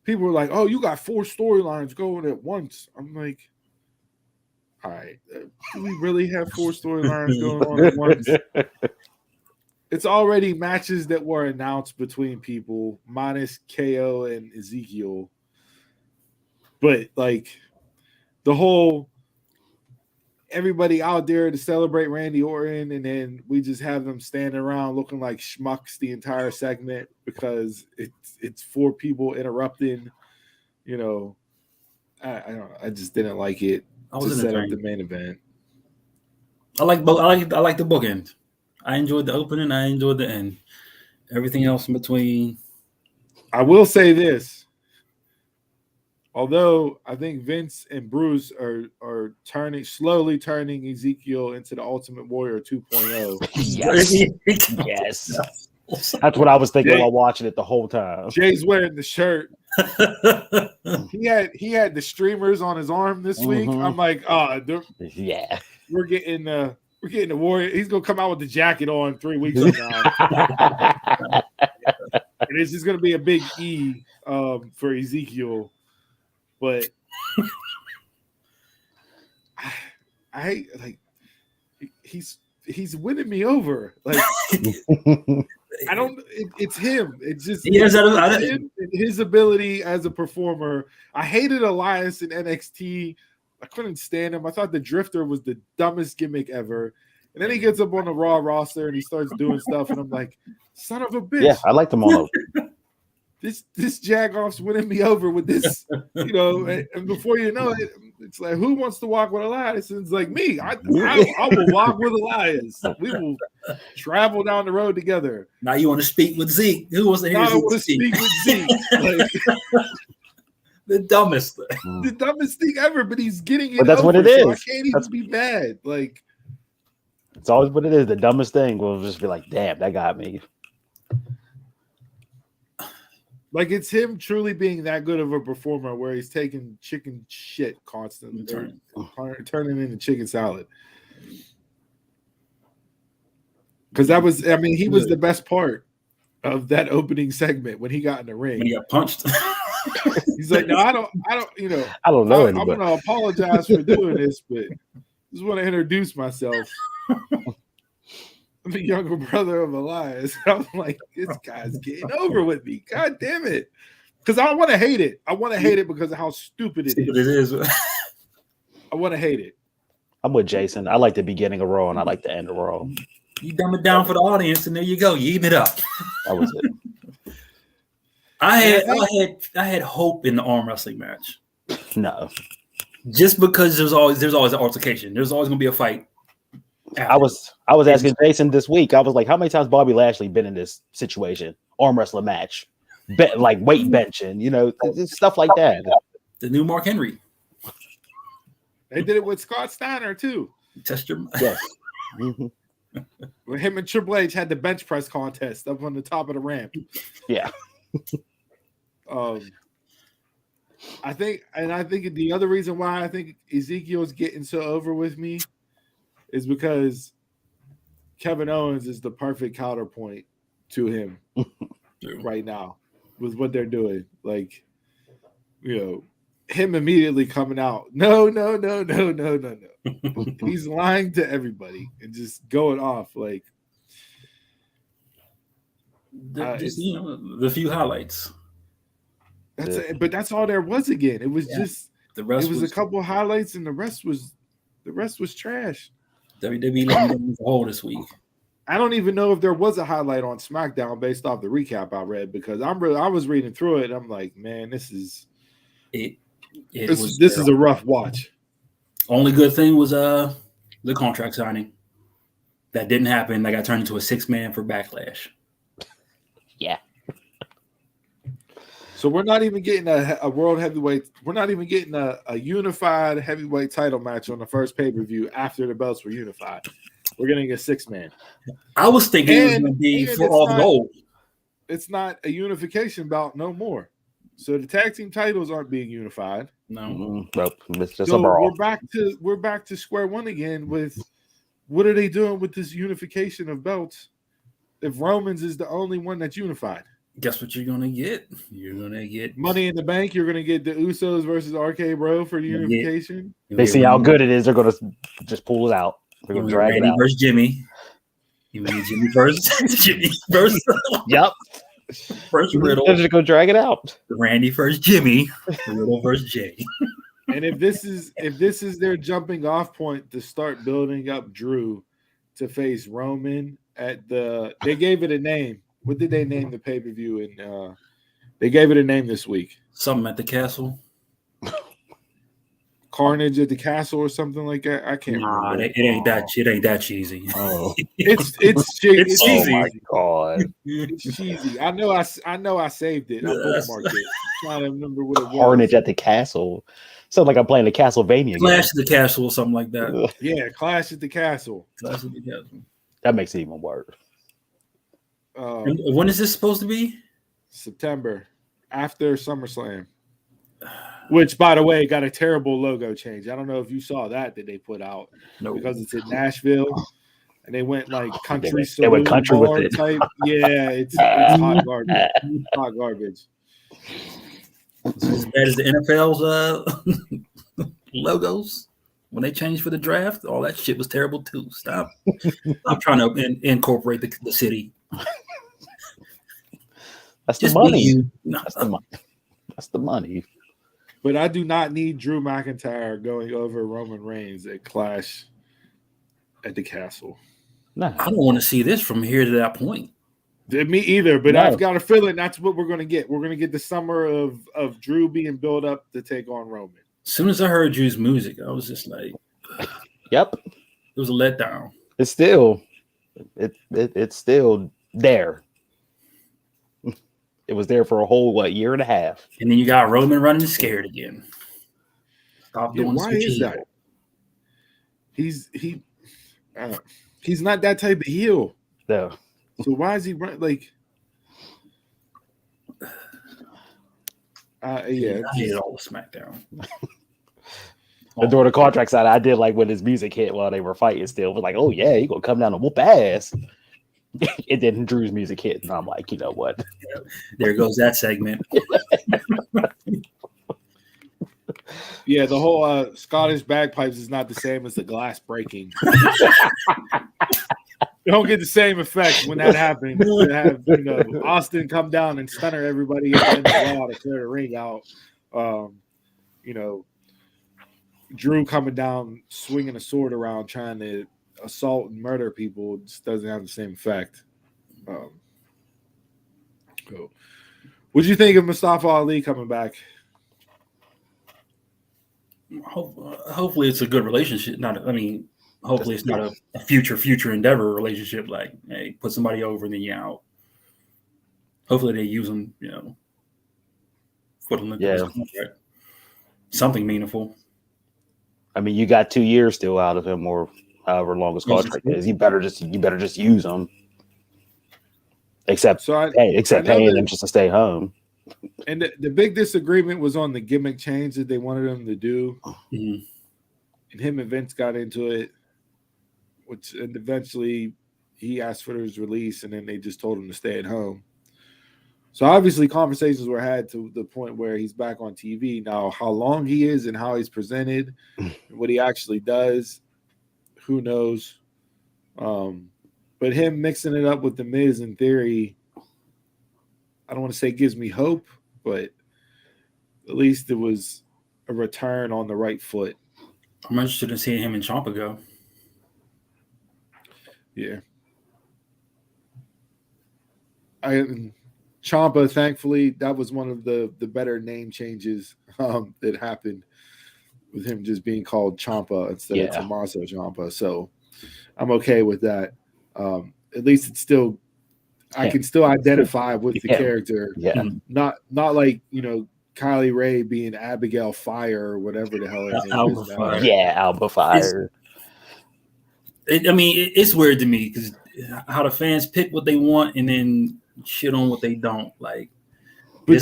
people were like, "Oh, you got 4 storylines going at once." I'm like, all right, do we really have 4 storylines going on at once? It's already matches that were announced between people, minus KO and Ezekiel. But like the whole everybody out there to celebrate Randy Orton, and then we just have them standing around looking like schmucks the entire segment because it's 4 people interrupting. I don't know. I just didn't like it. To set up the main event. I like the bookend. I enjoyed the opening. I enjoyed the end. Everything else in between. I will say this. Although I think Vince and Bruce are slowly turning Ezekiel into the Ultimate Warrior 2.0. Yes. That's what I was thinking while watching it the whole time. Jay's wearing the shirt. He had the streamers on his arm this week. I'm like, we're getting the Warrior. He's gonna come out with the jacket on 3 weeks from now, and it's just gonna be a big E for Ezekiel. But I hate he's winning me over. Like I don't. It's him. It's just his ability as a performer. I hated Elias in NXT. I couldn't stand him. I thought the Drifter was the dumbest gimmick ever. And then he gets up on the Raw roster and he starts doing stuff, and I'm like, son of a bitch. Yeah, I like them all. This Jagoff's winning me over with this, and before you know it, it's like, who wants to walk with Elias? And it's like me. I will walk with Elias. We will travel down the road together. Now you want to speak with Zeke. Who wants to hear Zeke? I want to speak with Zeke. The dumbest thing ever, but he's getting it. But that's over, what it is. So I can't even be mad. Like, it's always what it is. The dumbest thing will just be like, damn, that got me. Like, it's him truly being that good of a performer where he's taking chicken shit constantly, turning into chicken salad. Because he was the best part of that opening segment when he got in the ring. When he got punched. He's like, no, I don't, you know, I don't know I'm anybody. going to apologize for doing this, but just want to introduce myself. I'm the younger brother of Elias. I'm like, this guy's getting over with me. God damn it. Because I want to hate it. I want to hate it because of how stupid it It is. is. I want to hate it. I'm with Jason. I like the beginning of Raw and I like the end of Raw. You dumb it down for the audience, and there you go. You eat it up. That was it. I had hope in the arm wrestling match. No. Just because there's always an altercation. There's always gonna be a fight. I was asking Jason this week. I was like, how many times Bobby Lashley been in this situation? Arm wrestling match. Like weight benching, you know, stuff like that. The new Mark Henry. They did it with Scott Steiner, too. Test your Yes. Mhm. When him and Triple H had the bench press contest up on the top of the ramp. Yeah. I think the other reason why I think Ezekiel's getting so over with me is because Kevin Owens is the perfect counterpoint to him right now with what they're doing. Like, you know, him immediately coming out. No. He's lying to everybody and just going off like the few highlights. That's it. But that's all there was again. It was just the rest. It was a couple highlights, and the rest was trash. WWE let them the whole this week. I don't even know if there was a highlight on SmackDown based off the recap I read because I was reading through it. And I'm like, man, this is this is a rough watch. Only good thing was the contract signing. That didn't happen. That got turned into a 6-man for Backlash. Yeah. So we're not even getting a world heavyweight. We're not even getting a unified heavyweight title match on the first pay-per-view after the belts were unified. We're getting a 6-man. I was thinking it was going to be for all the gold. It's not a unification bout no more. So the tag team titles aren't being unified. No. Nope. It's just so a brawl. we're back to square one again with what are they doing with this unification of belts if Roman's is the only one that's unified? Guess what you're gonna get? You're gonna get Money in the Bank. You're gonna get the Usos versus RK Bro for the unification. They see how good it is. They're gonna just pull it out. They're gonna drag it out. Versus Jimmy. You mean Jimmy first? Jimmy first. Yep. First Riddle. They're just gonna drag it out. Randy versus Jimmy. Riddle versus Jay. And if this is their jumping off point to start building up Drew to face Roman they gave it a name. What did they name the pay-per-view? And they gave it a name this week. Something at the castle. Carnage at the Castle or something like that. I can't remember. It ain't that cheesy. Oh, it's cheesy. Oh my god. It's cheesy. I know I saved it. I bookmarked it. I'm trying to remember what it was. Carnage at the Castle. Sounds like I'm playing the Castlevania game. Clash at the Castle or something like that. Yeah, Clash at the Castle. Clash at the Castle. That makes it even worse. When is this supposed to be? September, after SummerSlam. Which, by the way, got a terrible logo change. I don't know if you saw that they put out. No. Because it's in Nashville. And they went like country they went country with it. Type. Yeah, it's hot garbage. Hot garbage. It's as bad as the NFL's logos. When they changed for the draft, all that shit was terrible too. Stop. I'm trying to incorporate the city. That's the money. That's the money. But I do not need Drew McIntyre going over Roman Reigns at Clash at the Castle. Nah. I don't want to see this from here to that point. Me either, but No. I've got a feeling that's what we're going to get. We're going to get the summer of Drew being built up to take on Roman. As soon as I heard Drew's music, I was just like, Yep. it was a letdown. It's still it's still there. It was there for a whole year and a half. And then you got Roman running scared again. Stop doing Why is that? He's not that type of heel. No. So why is he run like? I hated all the SmackDown. During the contract side, I did like when his music hit while they were fighting still. It was like, oh yeah, he gonna come down and whoop ass. And then Drew's music hit, and I'm like, you know what? There goes that segment. Yeah, the whole Scottish bagpipes is not the same as the glass breaking. You don't get the same effect when that happens. To have Austin come down and stunner everybody at the end of the wall to clear the ring out. Drew coming down, swinging a sword around, trying to assault and murder people just doesn't have the same effect. Cool. What do you think of Mustafa Ali coming back? Hopefully, it's a good relationship. Hopefully it's not a future endeavor relationship. Like, hey, put somebody over and then you out. Hopefully, they use them. For the something meaningful. I mean, you got 2 years still out of him, or however long his contract is. You better just use them. Except paying them just to stay home. And the big disagreement was on the gimmick change that they wanted him to do. Mm-hmm. And him and Vince got into it, and eventually he asked for his release, and then they just told him to stay at home. So obviously conversations were had to the point where he's back on TV. Now, how long he is and how he's presented, what he actually does, who knows? But him mixing it up with The Miz in theory, I don't want to say gives me hope, but at least it was a return on the right foot. I'm interested in seeing him and Ciampa go. Yeah. Ciampa, thankfully, that was one of the better name changes that happened with him just being called Ciampa instead of Tommaso Ciampa. So I'm okay with that. At least it's still, I can still identify with the character. Yeah. Not like, Kylie Ray being Abigail Fire or whatever the hell her name is. Fire. Yeah, Alba Fire. It's weird to me because how the fans pick what they want and then shit on what they don't like. But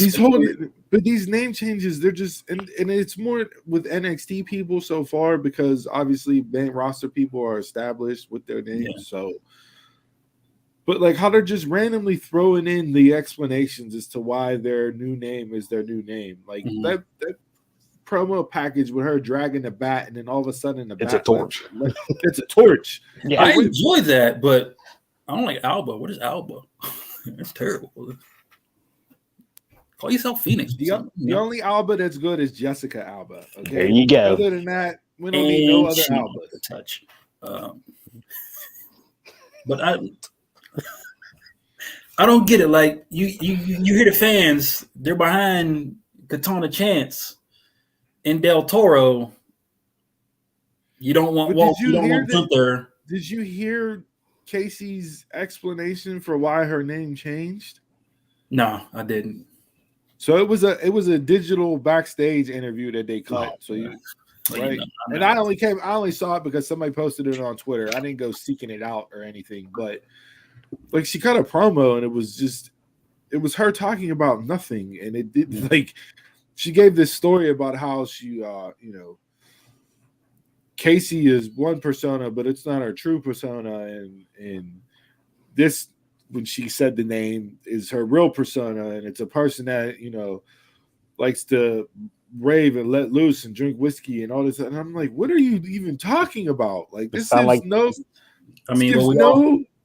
these name changes, they're just and it's more with NXT people so far because obviously main roster people are established with their names. Yeah. So, but like how they're just randomly throwing in the explanations as to why their new name is their new name, like that promo package with her dragging the bat and then all of a sudden it's a torch. It's a torch. Yeah, I enjoy that, but I don't like Alba. What is Alba? That's terrible. Call yourself Phoenix. The only Alba that's good is Jessica Alba. Okay, there you go. Other than that, we don't need no other Albas to touch. But I don't get it. Like you hear the fans, they're behind Katana Chance and Del Toro. You don't want Gunther. Did you hear Casey's explanation for why her name changed? No, I didn't. So it was a digital backstage interview that they cut. Right. And I only saw it because somebody posted it on Twitter. I didn't go seeking it out or anything, but like she cut a promo and it was her talking about nothing. And it did like she gave this story about how she Casey is one persona, but it's not her true persona. And this, when she said the name, is her real persona. And it's a person that, likes to rave and let loose and drink whiskey and all this. And I'm like, what are you even talking about? Like, this is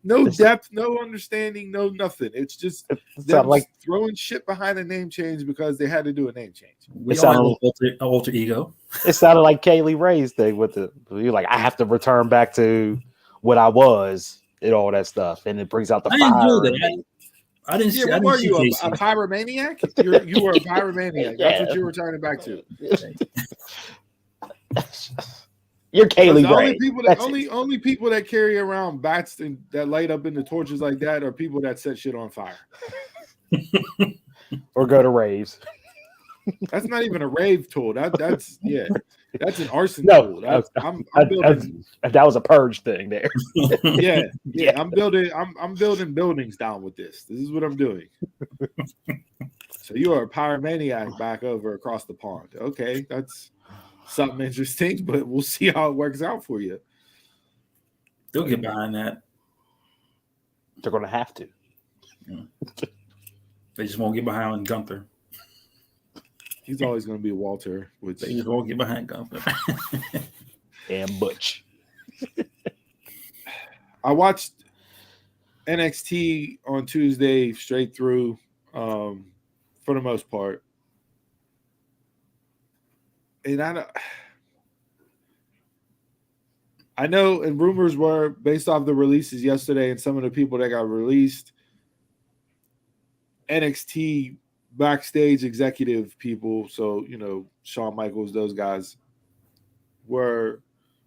no depth, no understanding, no nothing. It's just them like throwing shit behind a name change because they had to do a name change. It sounded like alter ego. It sounded like Kaylee Ray's thing with you're like, I have to return back to what I was and all that stuff, and it brings out the fire. I didn't see. What were you, a pyromaniac? You were a pyromaniac. That's what you were returning back to. You're Kaylee Ray. Only people that carry around bats that light up in the torches like that are people that set shit on fire. Or go to raves. That's not even a rave tool. That's an arson tool. I'm building. That was a purge thing there. yeah. I'm building buildings down with this. This is what I'm doing. So you are a pyromaniac back over across the pond. Okay, that's something interesting, but we'll see how it works out for you. They'll get behind that. They're going to have to. They just won't get behind Gunther. He's always going to be Walter. Which They just won't get behind Gunther. And Butch. I watched NXT on Tuesday straight through, for the most part, and I know, and rumors were based off the releases yesterday and some of the people that got released, NXT backstage executive people, so, Shawn Michaels, those guys, were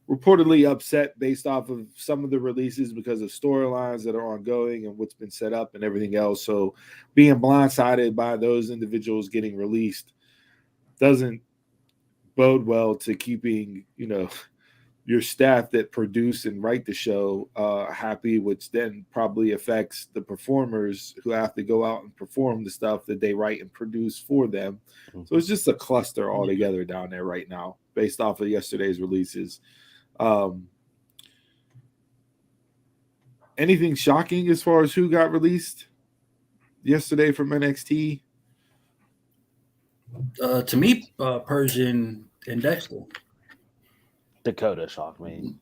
reportedly upset based off of some of the releases because of storylines that are ongoing and what's been set up and everything else. So being blindsided by those individuals getting released doesn't bode well to keeping, your staff that produce and write the show happy, which then probably affects the performers who have to go out and perform the stuff that they write and produce for them. So it's just a cluster altogether down there right now based off of yesterday's releases. Anything shocking as far as who got released yesterday from NXT? To me, Persian and Dexter. Dakota shocked me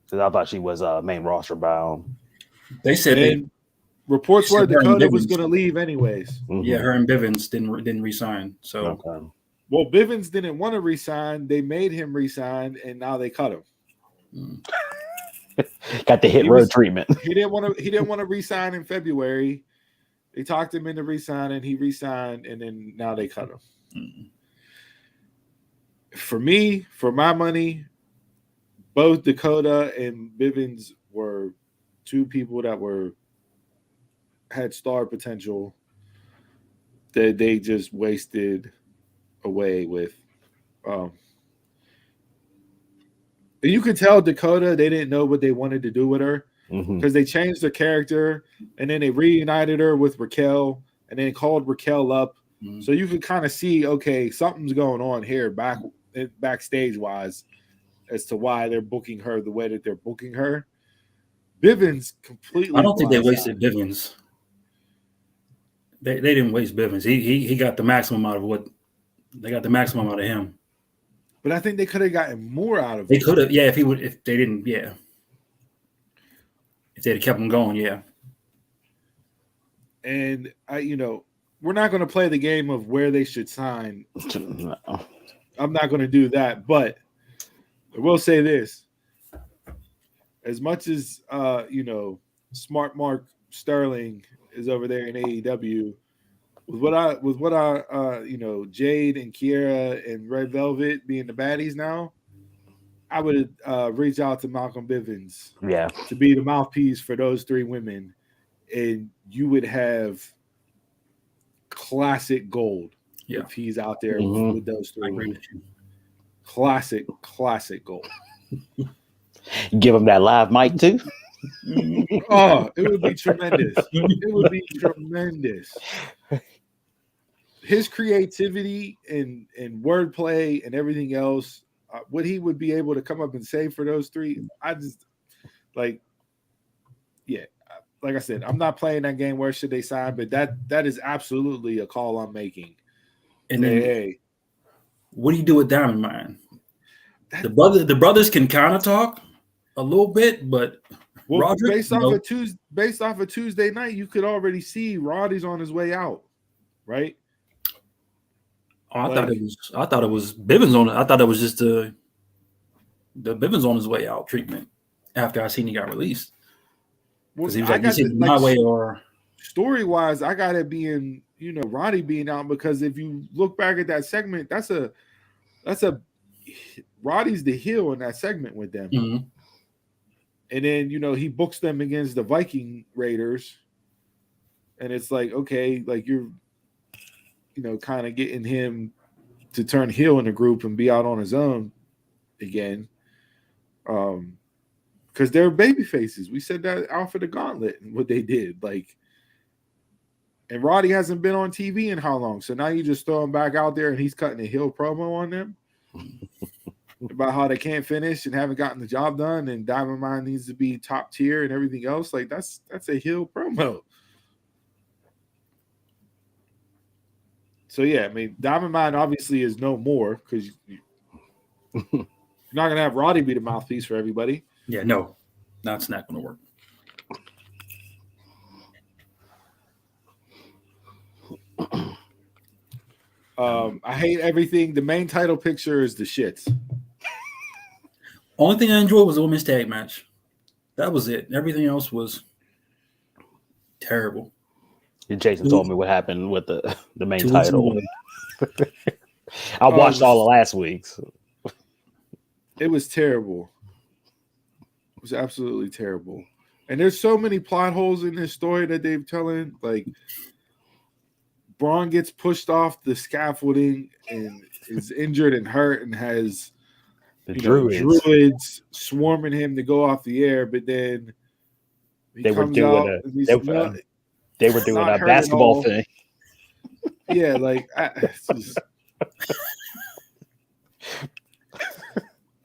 because I thought she was main roster bound. They said reports were her and Dakota was Bivens. going to leave anyways. Yeah, her and Bivens didn't resign. So Well, Bivens didn't want to resign. They made him resign, and now they cut him. Got the hit road treatment. He didn't want to resign in February. They talked him into resigning. He resigned, and then now they cut him. For me, for my money, both Dakota and Bivens were two people that had star potential that they just wasted away with. And you could tell Dakota, they didn't know what they wanted to do with her because they changed her character and then they reunited her with Raquel and then called Raquel up. So you could kind of see, okay, something's going on here backstage wise as to why they're booking her the way that they're booking her. Bivens completely. I don't think they wasted Bivens. They didn't waste Bivens. He got the maximum out of what they got the maximum out of him. But I think they could have gotten more out of him. They could have, yeah, if they didn't, yeah. If they'd have kept him going, yeah. And we're not going to play the game of where they should sign. No. I'm not going to do that, but I will say this. As much as Smart Mark Sterling is over there in AEW, with what I Jade and Kiera and Red Velvet being the baddies now, I would reach out to Malcolm Bivens to be the mouthpiece for those three women, and you would have classic gold if he's out there with those three women. Classic gold. Give him that live mic too. Oh, it would be tremendous. It would be tremendous. His creativity and wordplay and everything else, what he would be able to come up and say for those three, I just like I said, I'm not playing that game. Where should they sign? But that is absolutely a call I'm making. And then, what do you do with Diamond Mine? The brothers can kind of talk a little bit, but Roderick, based off of Tuesday night, you could already see Roddy's on his way out, right? Oh, I thought it was Bivens on it. I thought it was just the Bivens on his way out treatment after I seen he got released. Because he was like, my way or story wise, I got it being, Roddy being out, because if you look back at that segment, that's a Roddy's the heel in that segment with them. Mm-hmm. And then, he books them against the Viking Raiders. And it's like, okay, like you're, kind of getting him to turn heel in the group and be out on his own again. Because they're baby faces. We said that out for the gauntlet and what they did. Like, and Roddy hasn't been on TV in how long? So now you just throw him back out there and he's cutting a heel promo on them. about how they can't finish and haven't gotten the job done, and Diamond Mine needs to be top tier and everything else. Like that's a heel promo. So yeah, I mean, Diamond Mine obviously is no more because you're not gonna have Roddy be the mouthpiece for everybody. Yeah, no, that's not going to work. I hate everything. The main title picture is the shits. Only thing I enjoyed was the women's tag match. That was it. Everything else was terrible. Jason told me what happened with the main 2 weeks title. ago. I watched all of last week's. It was terrible. It was absolutely terrible. And there's so many plot holes in this story that they're telling. Like, Braun gets pushed off the scaffolding and is injured and hurt and has The druids swarming him to go off the air, but then they were doing a basketball thing. Yeah, like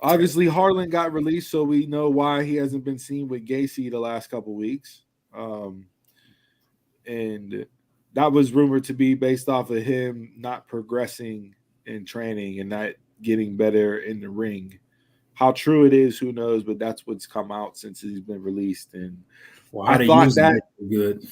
obviously Harlan got released, so we know why he hasn't been seen with Gacy the last couple weeks. And that was rumored to be based off of him not progressing in training and not getting better in the ring. How true it is, who knows? But that's what's come out since he's been released. And Well, I thought that good.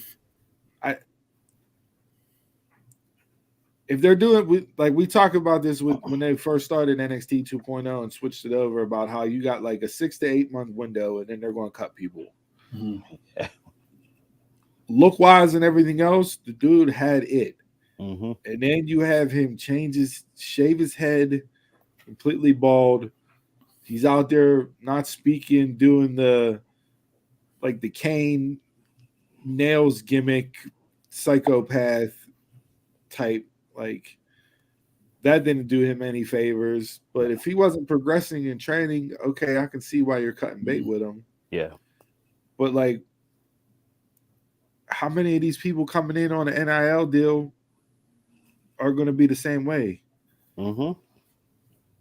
If they're doing like we talked about this with when they first started NXT 2.0 and switched it over about how you got like a 6 to 8 month window and then they're going to cut people. Mm-hmm. Look wise and everything else, the dude had it. Mm-hmm. And then you have him shave his head, completely bald. He's out there not speaking, doing the Kane nails gimmick, psychopath type. Like, that didn't do him any favors. But if he wasn't progressing in training, okay, I can see why you're cutting bait with him. Yeah. But like, how many of these people coming in on an NIL deal are going to be the same way? Mm-hmm.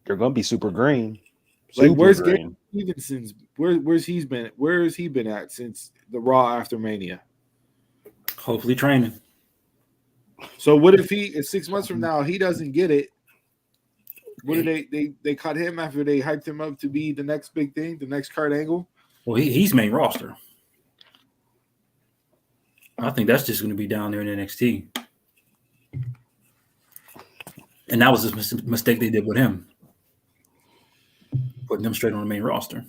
They're going to be super green. Like, where's Gabe Stevenson's? Where's he been? Where has he been at since the Raw after Mania? Hopefully training. So what if 6 months from now he doesn't get it? What do they cut him after they hyped him up to be the next big thing, the next Kurt Angle? Well, he's main roster. I think that's just going to be down there in NXT. And that was a mistake they did with him. Putting him straight on the main roster.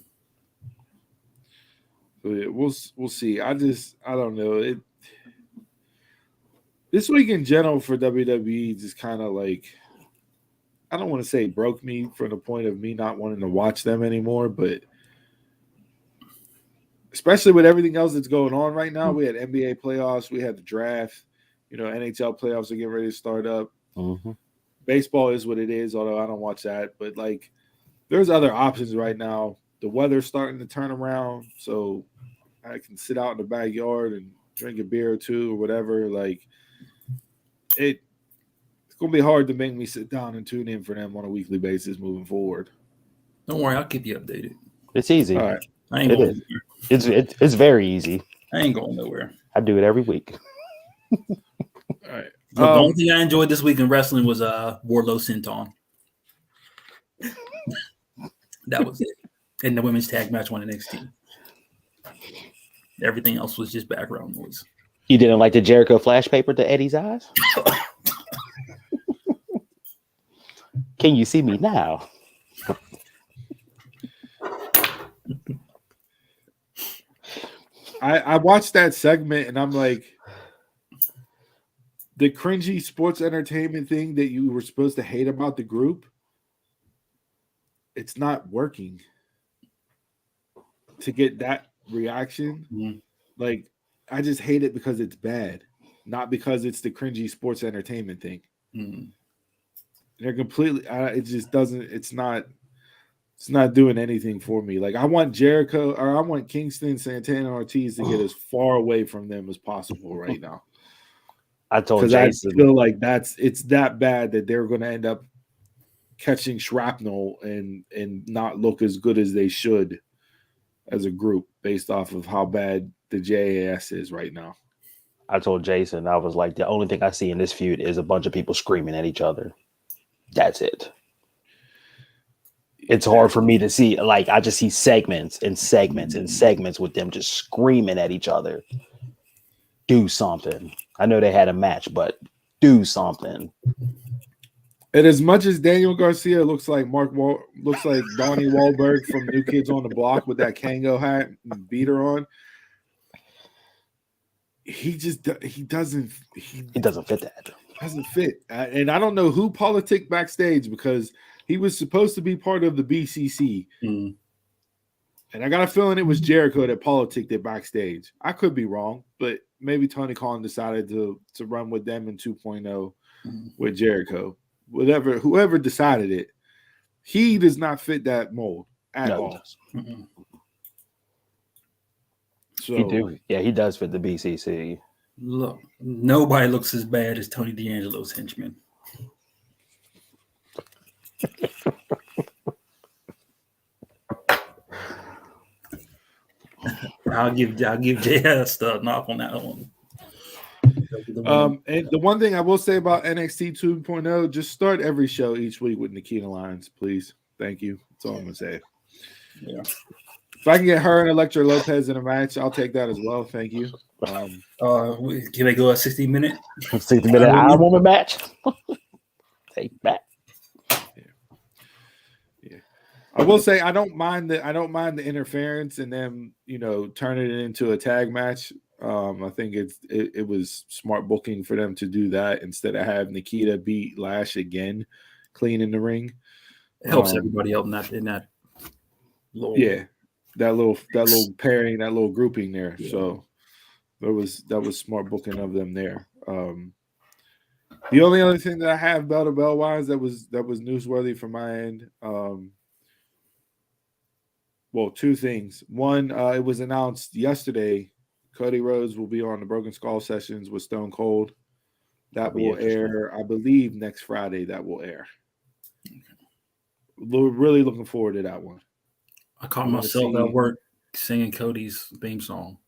So yeah, we'll see. I don't know. This week in general for WWE just kind of like, I don't want to say broke me from the point of me not wanting to watch them anymore, but especially with everything else that's going on right now. We had NBA playoffs, we had the draft, NHL playoffs are getting ready to start up. Mm-hmm. Baseball is what it is, although I don't watch that. But like, there's other options right now. The weather's starting to turn around, so I can sit out in the backyard and drink a beer or two or whatever. Like, it's gonna be hard to make me sit down and tune in for them on a weekly basis moving forward. Don't worry, I'll keep you updated. It's easy. All right. I ain't going nowhere. It's very easy. I ain't going nowhere. I do it every week. All right. The only thing I enjoyed this week in wrestling was Wardlow Senton. That was it. And the women's tag match on NXT. Everything else was just background noise. You didn't like the Jericho flash paper to Eddie's eyes? Can you see me now? I watched that segment and I'm like, the cringy sports entertainment thing that you were supposed to hate about the group, it's not working to get that reaction. Mm-hmm. Like, I just hate it because it's bad, not because it's the cringy sports entertainment thing. Mm-hmm. They're completely, it just doesn't, it's not doing anything for me. Like, I want Jericho, or I want Kingston, Santana, Ortiz to get as far away from them as possible right now. I told Because I Jason, feel like it's that bad that they're going to end up catching shrapnel and not look as good as they should as a group based off of how bad the JAS is right now. I told Jason, I was like, the only thing I see in this feud is a bunch of people screaming at each other. That's it. It's hard for me to see. Like, I just see segments and segments and segments with them just screaming at each other. Do something. I know they had a match, but do something. And as much as Daniel Garcia looks like looks like Donnie Wahlberg from New Kids on the Block with that Kango hat and beater on, he doesn't It doesn't fit that. Doesn't fit. And I don't know who politicked backstage because he was supposed to be part of the BCC. Mm. And I got a feeling it was Jericho that politicked it backstage. I could be wrong, but maybe Tony Khan decided to run with them in 2.0 with Jericho. Whoever decided it, he does not fit that mold at all. So he does fit the BCC. Look, nobody looks as bad as Tony D'Angelo's henchman. I'll give JS the knock on that one. And the one thing I will say about NXT 2.0, just start every show each week with Nikita Lyons, please. Thank you. That's all I'm gonna say. Yeah. If I can get her and Elektra Lopez in a match, I'll take that as well. Thank you. Can they go a 60-minute? 60-minute Iron Woman match? Take that. Yeah. I will say I don't mind the interference and them, turning it into a tag match. I think it was smart booking for them to do that instead of have Nikita beat Lash again, clean in the ring. It helps everybody out in that little that little pairing, that little grouping there. Yeah. So that was smart booking of them there. The only other thing that I have bell to bell wise that was newsworthy from my end. Well, two things. One, it was announced yesterday. Cody Rhodes will be on the Broken Skull sessions with Stone Cold. That will air, I believe, next Friday. That will air. Really looking forward to that one. I caught myself at work singing Cody's theme song.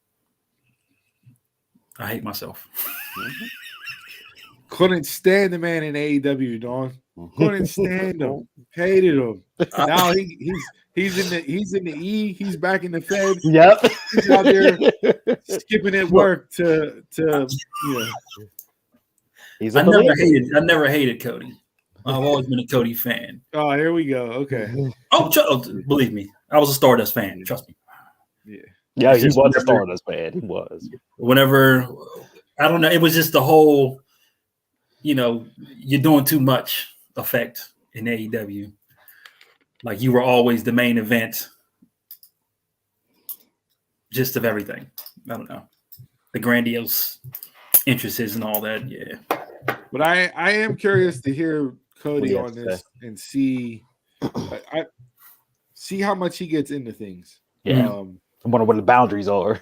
I hate myself. Couldn't stand the man in AEW, Dawn. Couldn't stand him. Hated him. Now he's in the E. He's back in the Fed. Yep. He's out there skipping at work to I never hated Cody. I've always been a Cody fan. Oh, here we go. Okay. Believe me, I was a Stardust fan. Trust me. Yeah, he was a Stardust fan. He was. Whenever, I don't know, it was just the whole, you're doing too much effect in AEW. Like you were always the main event, gist of everything. I don't know. The grandiose entrances and all that. Yeah. But I am curious to hear Cody on this and see how much he gets into things. Yeah. I wonder what the boundaries are.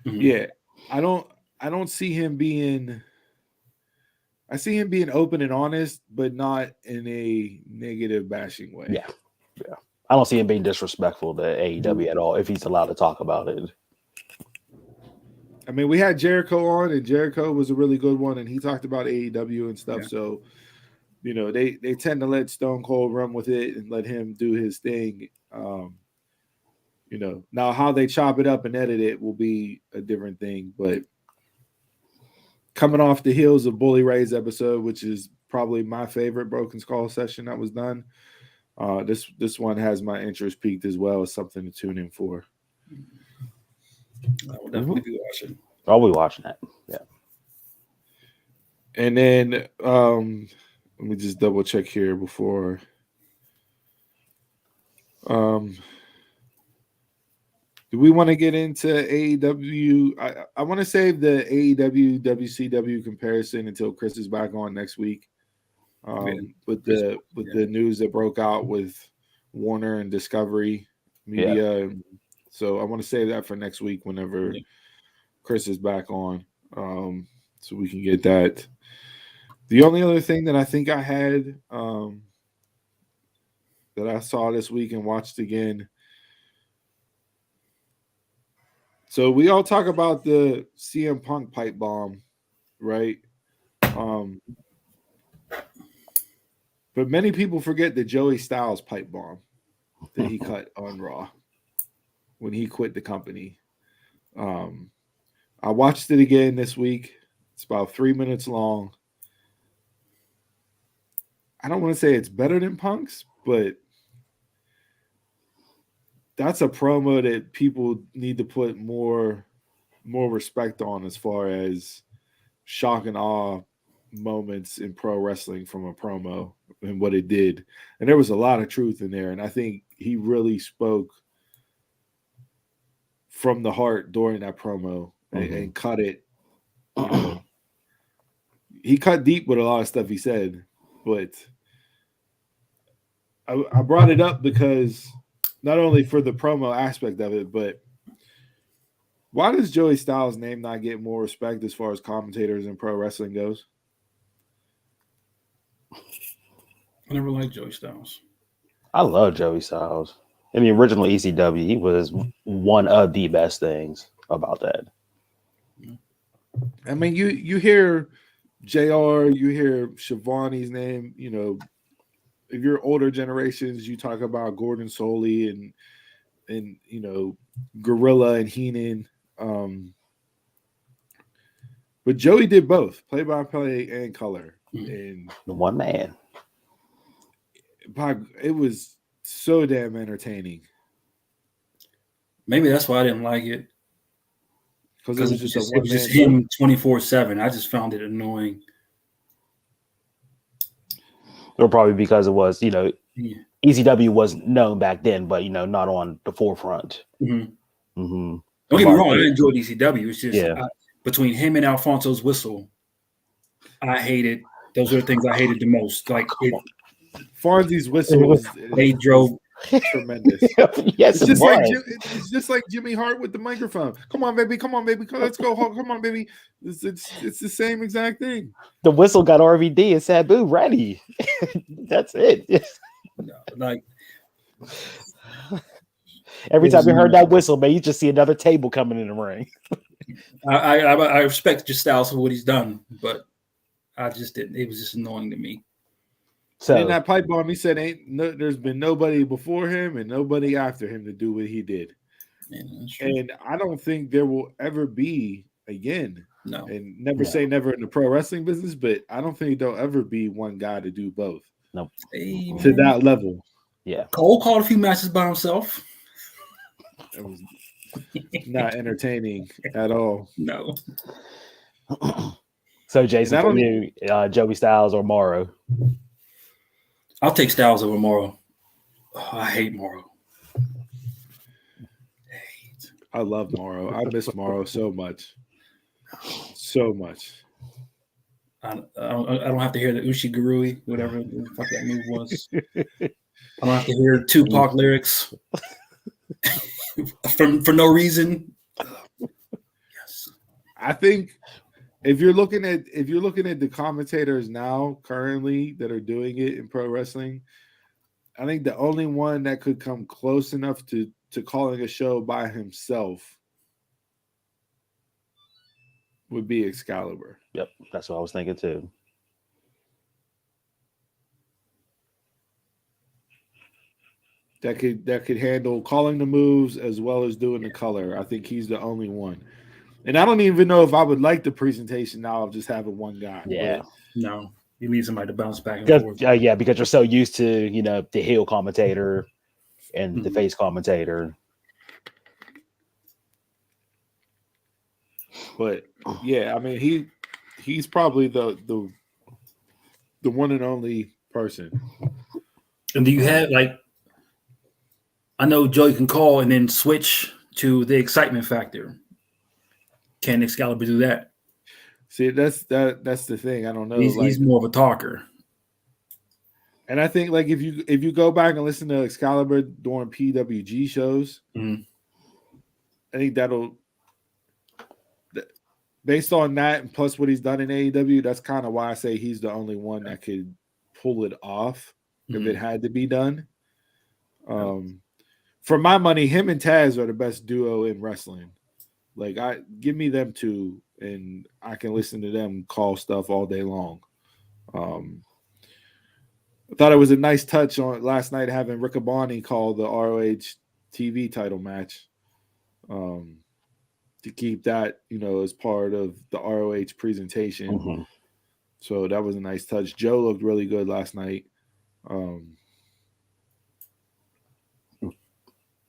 Yeah. I don't see him being I see him being open and honest, but not in a negative bashing way. Yeah. I don't see him being disrespectful to AEW at all if he's allowed to talk about it. I mean, we had Jericho on, and Jericho was a really good one, and he talked about AEW and stuff. Yeah. So, they tend to let Stone Cold run with it and let him do his thing. Now how they chop it up and edit it will be a different thing. But coming off the heels of Bully Ray's episode, which is probably my favorite Broken Skull session that was done, this one has my interest peaked as well as something to tune in for. I will definitely be watching. I'll be watching that. Yeah. And then let me just double check here before. Do we want to get into AEW? I want to save the AEW WCW comparison until Chris is back on next week. With the news that broke out with Warner and Discovery Media. Yeah. So I want to save that for next week whenever Chris is back on, so we can get that. The only other thing that I think I had that I saw this week and watched again. So we all talk about the CM Punk pipe bomb, right? But many people forget the Joey Styles pipe bomb that he cut on Raw when he quit the company. I watched it again this week. It's about 3 minutes long. I don't want to say it's better than Punk's, but that's a promo that people need to put more respect on as far as shock and awe moments in pro wrestling from a promo and what it did. And there was a lot of truth in there. And I think he really spoke from the heart during that promo and cut it. You know, he cut deep with a lot of stuff he said, but I brought it up because not only for the promo aspect of it, but why does Joey Styles' name not get more respect as far as commentators in pro wrestling goes? I never liked Joey Styles. I love Joey Styles. In the original ECW, he was one of the best things about that. I mean, you hear JR, you hear Shivani's name, you know, if you're older generations, you talk about Gordon Soley and you know, Gorilla and Heenan. But Joey did both, play-by-play and color. And The one man. it was so damn entertaining. Maybe that's why I didn't like it. Because It was just him 24/7. I just found it annoying. Or probably because it was, you know, Yeah. ECW was known back then, but, you know, not on the forefront. Mm-hmm. Mm-hmm. Don't get me wrong, I enjoyed ECW. It's just Yeah. Between him and Alfonso's whistle, I hated. Those are the things I hated the most. Like Fonzie's whistle was they drove. tremendous. Yes, It's just like Jimmy Hart with the microphone. Come on, baby. Let's go. Come on, baby. It's the same exact thing. The whistle got RVD and Sabu ready. That's it. Like Every time you heard that whistle, man, you just see another table coming in the ring. I respect just Styles for what he's done, but I just didn't. It was just annoying to me. So in that pipe bomb, he said, there's been nobody before him and nobody after him to do what he did. Yeah, and I don't think there will ever be again. No. And never say never in the pro wrestling business, but I don't think there'll ever be one guy to do both. Nope. To that level. Yeah. Cole called a few matches by himself. It was not entertaining at all. No. So Jason, for you, Joey Styles or Morrow? I'll take Styles over Morrow. Oh, I hate Morrow. I love Morrow. I miss Morrow so much. So much. I don't have to hear the Ushigurui, whatever the fuck that move was. I don't have to hear Tupac lyrics for no reason. Yes. I think if you're looking at the commentators now currently that are doing it in pro wrestling, I think the only one that could come close enough to calling a show by himself would be Excalibur. Yep, that's what I was thinking too. That could handle calling the moves as well as doing the color. I think he's the only one. And I don't even know if I would like the presentation now of just having one guy. Yeah. But no, you need somebody to bounce back and forth. Yeah, because you're so used to, you know, the heel commentator and the face commentator. But yeah, I mean he's probably the one and only person. And do you have I know Joey can call and then switch to the excitement factor. Can Excalibur do that? See, that's the thing. I don't know. He's more of a talker. And I think if you go back and listen to Excalibur during PWG shows, I think that'll, based on that and plus what he's done in AEW, that's kind of why I say he's the only one that could pull it off if it had to be done. For my money, him and Taz are the best duo in wrestling. Like, give me them two, and I can listen to them call stuff all day long. I thought it was a nice touch on last night having Riccaboni call the ROH TV title match, to keep that, as part of the ROH presentation. Mm-hmm. So that was a nice touch. Joe looked really good last night.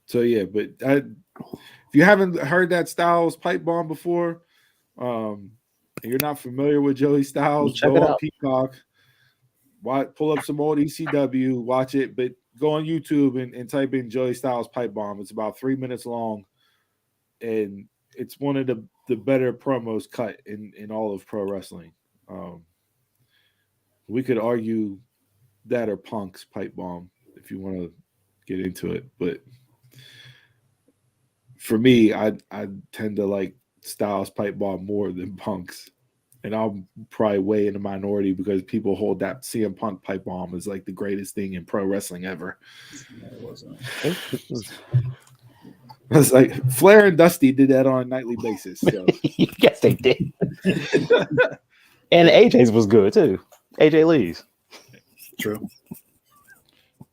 So yeah, but if you haven't heard that Styles pipe bomb before, and you're not familiar with Joey Styles, Check go it on out. Peacock, pull up some old ECW, watch it, but go on YouTube and type in Joey Styles pipe bomb. It's about 3 minutes long, and it's one of the better promos cut in all of pro wrestling. We could argue that or Punk's pipe bomb if you want to get into it, but for me, I tend to like Styles pipe bomb more than Punk's, and I'm probably way in the minority because people hold that CM Punk pipe bomb as like the greatest thing in pro wrestling ever. It's like Flair and Dusty did that on a nightly basis. So. Yes, they did. And AJ's was good too. AJ Lee's. True.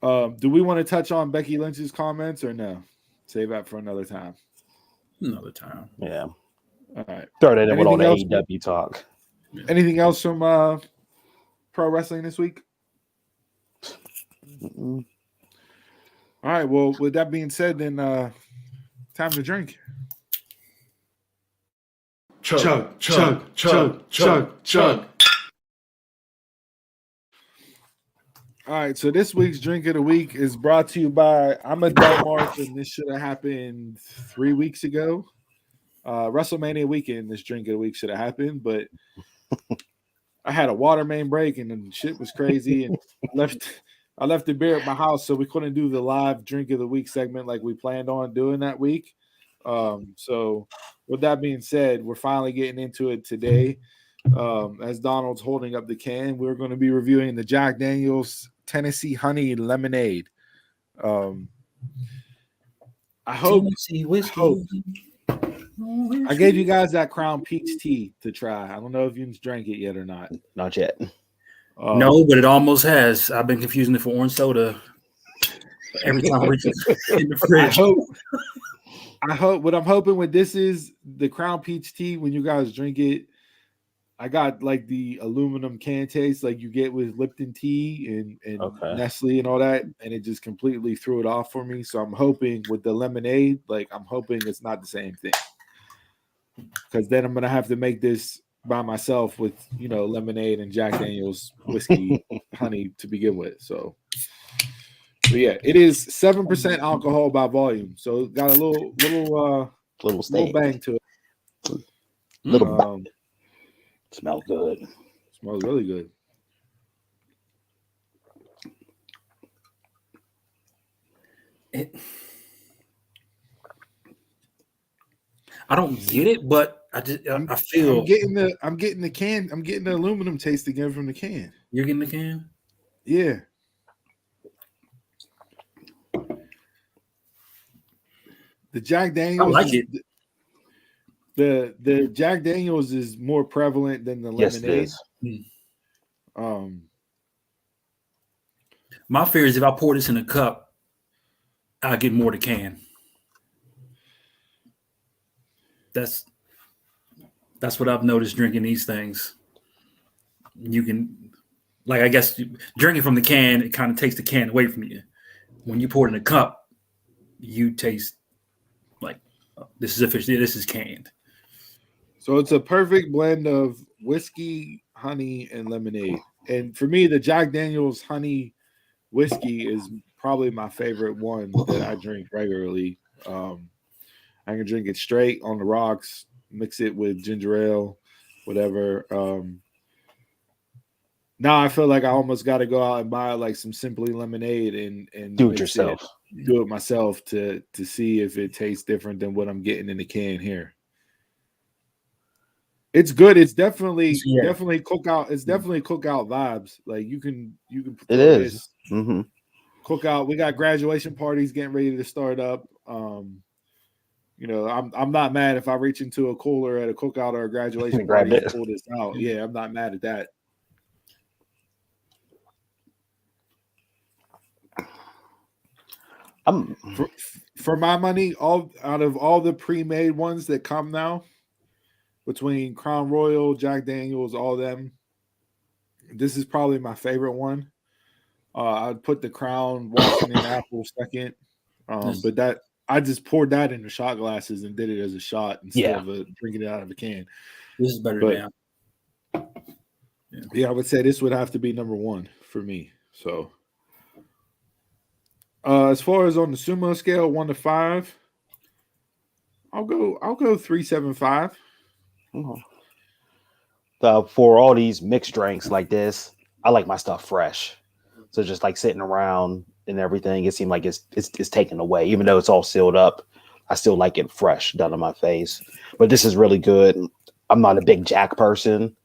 Do we want to touch on Becky Lynch's comments or no? Save that for another time. Another time. Yeah. All right. Throw that in with all the Anything else? AEW talk. Anything else from pro wrestling this week? Mm-mm. All right. Well, with that being said, then time to drink. Chug, chug, chug, chug, chug. All right, so this week's drink of the week is brought to you by I'm a Delmark, and this should have happened 3 weeks ago. WrestleMania weekend, this drink of the week should have happened, but I had a water main break and then shit was crazy, and I left the beer at my house, so we couldn't do the live drink of the week segment like we planned on doing that week. So with that being said, we're finally getting into it today. As Donald's holding up the can, we're going to be reviewing the Jack Daniel's Tennessee Honey Lemonade. I hope I gave you guys that Crown Peach tea to try. I don't know if you drank it yet or not. Not yet. No, but it almost has. I've been confusing it for orange soda every time I reach in the fridge. I hope what I'm hoping with this is the Crown Peach tea. When you guys drink it, I got like the aluminum can taste like you get with Lipton tea and Okay. Nestle and all that, and it just completely threw it off for me. So I'm hoping with the lemonade, I'm hoping it's not the same thing, because then I'm gonna have to make this by myself with lemonade and Jack Daniel's whiskey honey to begin with. So yeah, it is 7% alcohol by volume, so it got a little Stain. bang to it. Little smell good. Smells really good. I don't get it, but I feel I'm getting the can. I'm getting the aluminum taste again from the can. You're getting the can? Yeah. The Jack Daniels. I like it. The Jack Daniels is more prevalent than the lemonade. Yes, it is. My fear is if I pour this in a cup, I'll get more to can. That's what I've noticed drinking these things. You can, I guess, drinking from the can, it kind of takes the can away from you. When you pour it in a cup, you taste like, this is officially, this is canned. So it's a perfect blend of whiskey, honey, and lemonade. And for me, the Jack Daniel's honey whiskey is probably my favorite one that I drink regularly. I can drink it straight on the rocks, mix it with ginger ale, whatever. Now I feel like I almost got to go out and buy some Simply Lemonade and do it yourself. Do it myself to see if it tastes different than what I'm getting in the can here. It's good. It's definitely cookout. It's definitely cookout vibes. Like you can. It is. Mm-hmm. cookout. We got graduation parties getting ready to start up. I'm not mad if I reach into a cooler at a cookout or a graduation Grab party and this. pull this out. Yeah, I'm not mad at that. For my money, all out of all the pre-made ones that come now, between Crown Royal, Jack Daniels, all them, this is probably my favorite one. I'd put the Crown Washington Apple second, but that I just poured that into shot glasses and did it as a shot instead of drinking it out of a can. This is better now. Yeah, I would say this would have to be number one for me. So. As far as on the sumo scale, 1 to 5, I'll go 3.75. For all these mixed drinks like this, I like my stuff fresh. So just like sitting around and everything, it seemed like it's taken away. Even though it's all sealed up, I still like it fresh, done on my face. But this is really good. I'm not a big Jack person,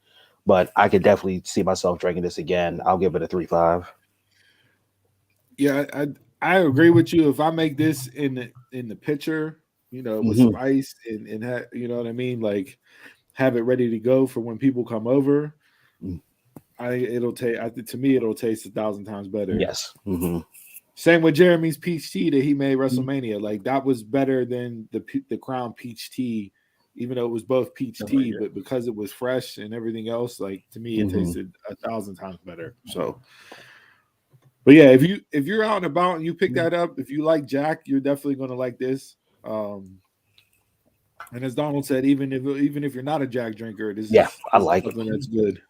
but I could definitely see myself drinking this again. I'll give it a 3.5. Yeah, I agree with you. If I make this in the pitcher, with some ice and you know what I mean, like have it ready to go for when people come over, it'll taste 1,000 times better. Yes. Same with Jeremy's peach tea that he made WrestleMania. Like that was better than the Crown peach tea, even though it was both peach tea, but because it was fresh and everything else, like to me it tasted 1,000 times better. So. But yeah, if you're out and about and you pick that up, if you like Jack, you're definitely going to like this. And as Donald said, even if you're not a Jack drinker, I like something that's good.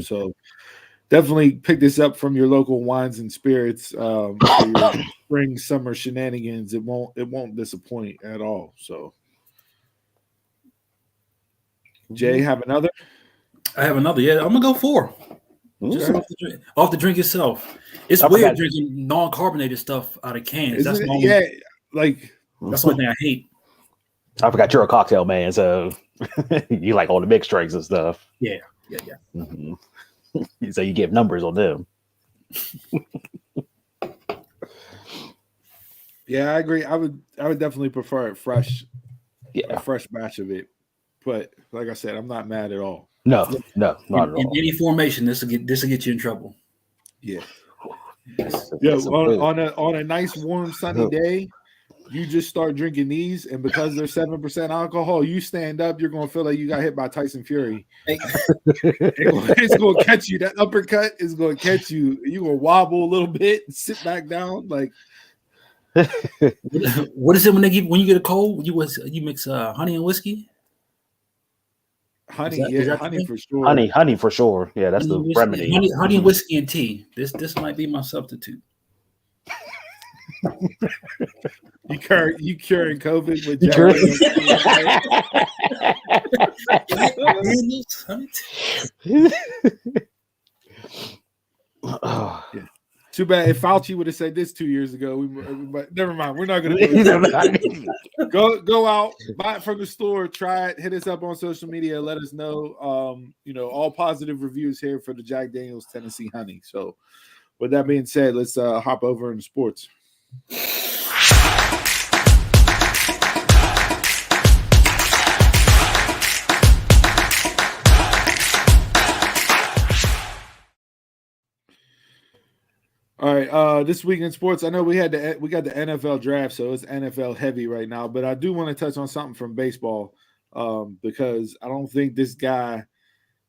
So definitely pick this up from your local wines and spirits for your spring summer shenanigans. It won't disappoint at all. So, Jay, have another? I have another. Yeah, I'm gonna go 4. Just off the drink itself. It's weird drinking non-carbonated stuff out of cans. That's the only thing I hate. I forgot you're a cocktail man, so you like all the mixed drinks and stuff. Yeah. So you give numbers on them. Yeah, I agree. I would definitely prefer it fresh. Yeah, a fresh batch of it. But like I said, I'm not mad at all. No, not at all. In any formation, this will get you in trouble. Yeah. Yeah, on a nice warm sunny day, you just start drinking these, and because they're 7% alcohol, you stand up, you're gonna feel like you got hit by Tyson Fury. It's gonna catch you. That uppercut is gonna catch you. You're gonna wobble a little bit and sit back down. Like what is it when you get a cold? You mix honey and whiskey? Honey, honey for sure. Honey for sure. Yeah, that's the remedy. Honey, whiskey, and tea. This might be my substitute. You curing COVID with yeah. Too bad if Fauci would have said this 2 years ago. But never mind. We're not going to do it. Go out, buy it from the store, try it, hit us up on social media, let us know. All positive reviews here for the Jack Daniel's Tennessee Honey. So, with that being said, let's hop over into sports. All right, this week in sports, I know we got the NFL draft, so it's NFL heavy right now. But I do want to touch on something from baseball because I don't think this guy,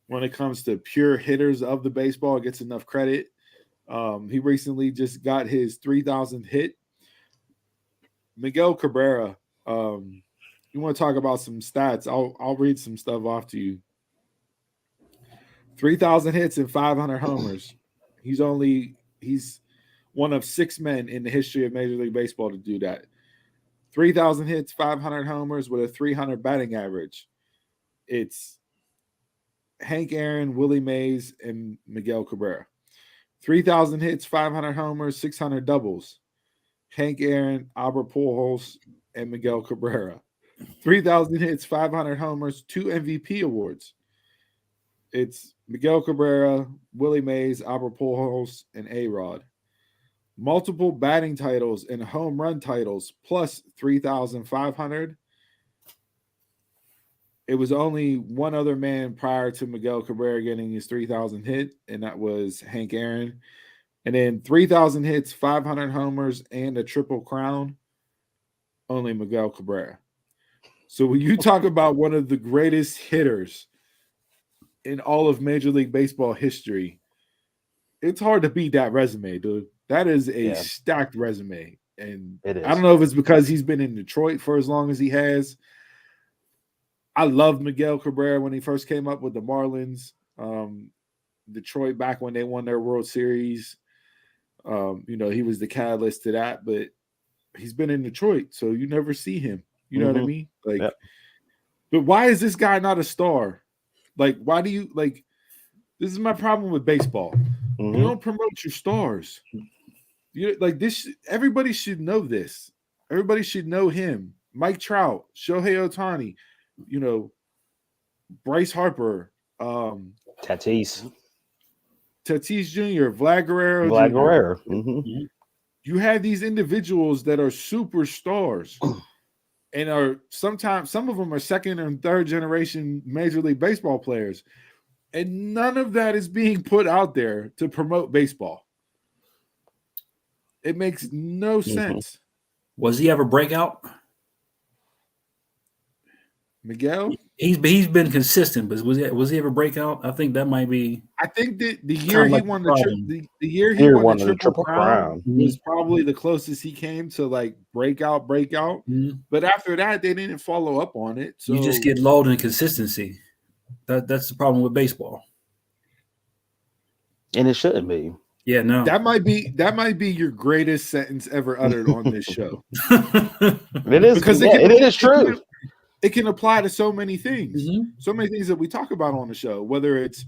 when it comes to pure hitters of the baseball, gets enough credit. He recently just got his 3,000th hit. Miguel Cabrera. You want to talk about some stats? I'll read some stuff off to you. 3,000 hits and 500 homers. He's one of 6 men in the history of Major League Baseball to do that. 3,000 hits, 500 homers with a 300 batting average. It's Hank Aaron, Willie Mays, and Miguel Cabrera. 3,000 hits, 500 homers, 600 doubles. Hank Aaron, Albert Pujols, and Miguel Cabrera. 3,000 hits, 500 homers, 2 MVP awards. It's Miguel Cabrera, Willie Mays, Albert Pujols, and A-Rod. multiple batting titles and home run titles, plus 3,500. It was only one other man prior to Miguel Cabrera getting his 3,000 hit, and that was Hank Aaron. And then 3,000 hits, 500 homers, and a triple crown, only Miguel Cabrera. So when you talk about one of the greatest hitters in all of Major League Baseball history, it's hard to beat that resume, dude. That is a stacked resume. And It is. I don't know if it's because he's been in Detroit for as long as he has. I loved Miguel Cabrera when he first came up with the Marlins. Detroit back when they won their World Series. He was the catalyst to that, but he's been in Detroit, so you never see him. You know what I mean? Like, But why is this guy not a star? Like, why do you like? This is my problem with baseball. You don't promote your stars. You like this. Everybody should know this. Everybody should know him. Mike Trout, Shohei Ohtani, Bryce Harper, Tatis Jr., Vlad Guerrero. Jr. You have these individuals that are superstars and are sometimes some of them are second and third generation Major League Baseball players. And none of that is being put out there to promote baseball. It makes no sense. Was he ever breakout? Miguel? He's been consistent, but was he ever breakout? I think that might be. I think that the year he won the year he won the triple crown was probably the closest he came to like breakout. Mm-hmm. But after that, they didn't follow up on it. So you just get lulled in consistency. That's the problem with baseball. And it shouldn't be. Yeah, no. That might be your greatest sentence ever uttered on this show. It is because it is true. It can apply to so many things. So many things that we talk about on the show, whether it's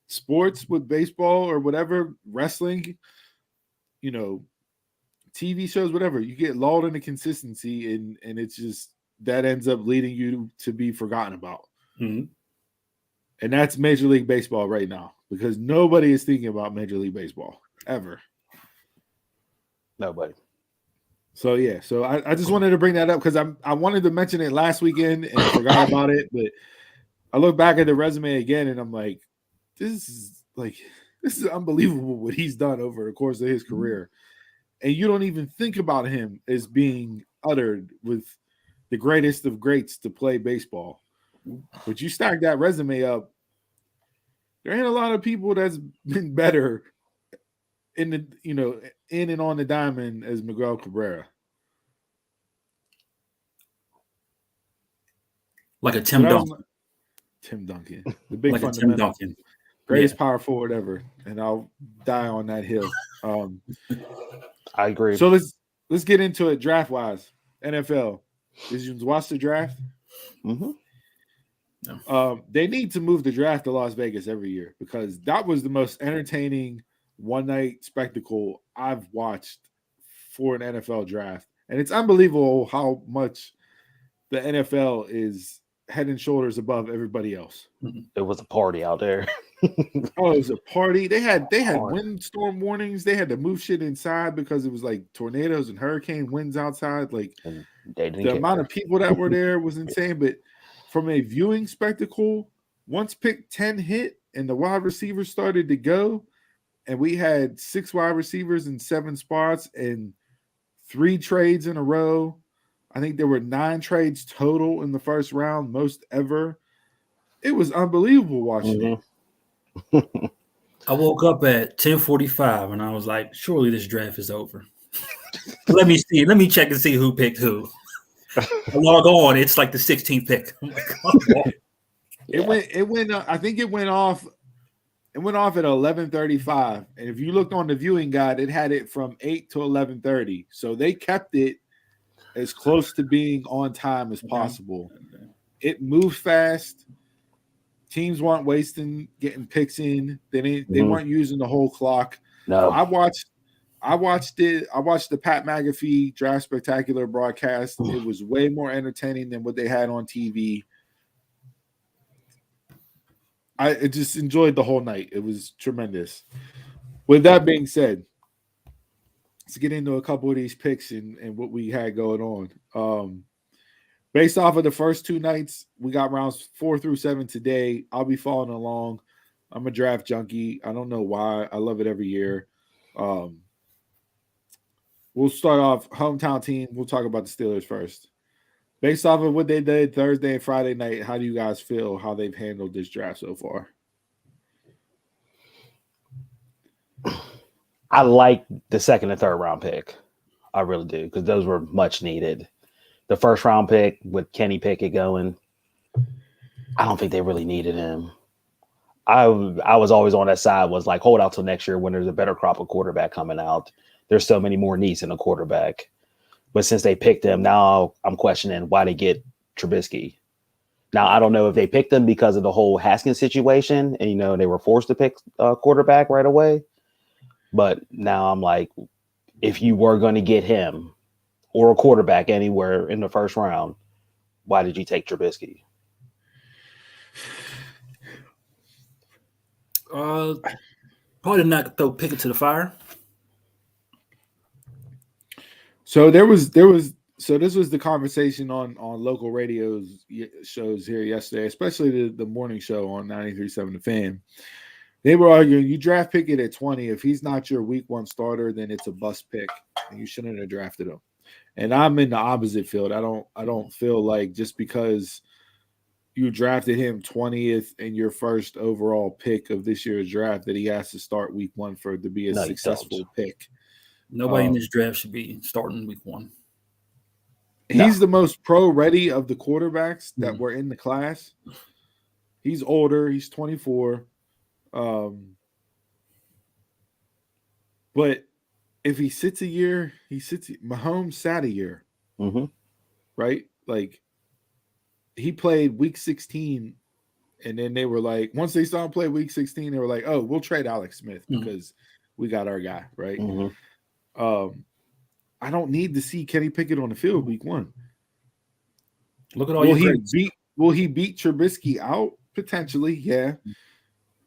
sports with baseball or whatever, wrestling, TV shows, whatever. You get lulled into consistency and it's just that ends up leading you to be forgotten about. And that's Major League Baseball right now because nobody is thinking about Major League Baseball ever. Nobody. So I just wanted to bring that up because I wanted to mention it last weekend and forgot about it, but I look back at the resume again and I'm like, this is unbelievable what he's done over the course of his career, and you don't even think about him as being uttered with the greatest of greats to play baseball. But you stack that resume up, there ain't a lot of people that's been better in and on the diamond as Miguel Cabrera. Like a Tim Duncan. Tim Duncan. The big like fundamental. Tim Duncan. Greatest power forward ever. And I'll die on that hill. I agree. So let's get into it draft-wise. NFL. Did you watch the draft? No. They need to move the draft to Las Vegas every year because that was the most entertaining one-night spectacle I've watched for an NFL draft. And it's unbelievable how much the NFL is head and shoulders above everybody else. It was a party out there. It was a party. They had windstorm warnings. They had to move shit inside because it was like tornadoes and hurricane winds outside. Like the amount of people that were there was insane. But from a viewing spectacle, once pick 10 hit and the wide receivers started to go, and we had 6 wide receivers in 7 spots and 3 trades in a row. I think there were 9 trades total in the first round, most ever. It was unbelievable watching it. I woke up at 10:45 and I was like, surely this draft is over. Let me see. Let me check and see who picked who. I log on. It's like the 16th pick. I'm like, oh. It went. I think it went off. It went off at 11:35, and if you looked on the viewing guide, it had it from 8 to 11:30. So they kept it as close to being on time as possible. It moved fast. Teams weren't getting picks in. They weren't using the whole clock. No, I watched it. I watched the Pat McAfee Draft Spectacular broadcast. It was way more entertaining than what they had on TV. I just enjoyed the whole night. It was tremendous. With that being said, let's get into a couple of these picks and what we had going on. Based off of the first two nights, we got rounds 4 through 7 today. I'll be following along. I'm a draft junkie. I don't know why. I love it every year. We'll start off hometown team. We'll talk about the Steelers first. Based off of what they did Thursday and Friday night, how do you guys feel how they've handled this draft so far? I like the second and third round pick. I really do, because those were much needed. The first round pick with Kenny Pickett going, I don't think they really needed him. I was always on that side, was like, hold out till next year when there's a better crop of quarterback coming out. There's so many more needs in a quarterback. But since they picked him, now I'm questioning why they get Trubisky. Now, I don't know if they picked him because of the whole Haskins situation and, you know, they were forced to pick a quarterback right away. But now I'm like, if you were going to get him or a quarterback anywhere in the first round, why did you take Trubisky? Probably not throw Pickett to the fire. So this was the conversation on local radios shows here yesterday, especially the morning show on 93.7 The Fan. They were arguing, you draft Pickett at 20. If he's not your week 1 starter, then it's a bust pick, and you shouldn't have drafted him. And I'm in the opposite field. I don't feel like just because you drafted him 20th and your first overall pick of this year's draft that he has to start week 1 for it to be a successful pick. Nobody in this draft should be starting week 1. He's the most pro-ready of the quarterbacks that were in the class. He's older. He's 24. But if he sits a year, Mahomes sat a year. Mm-hmm. Right? Like, he played week 16, and then they were like, once they saw him play week 16, they were like, oh, we'll trade Alex Smith because we got our guy, right? Mm-hmm. I don't need to see Kenny Pickett on the field week 1. Look at all Will he beat Trubisky out? Potentially, yeah.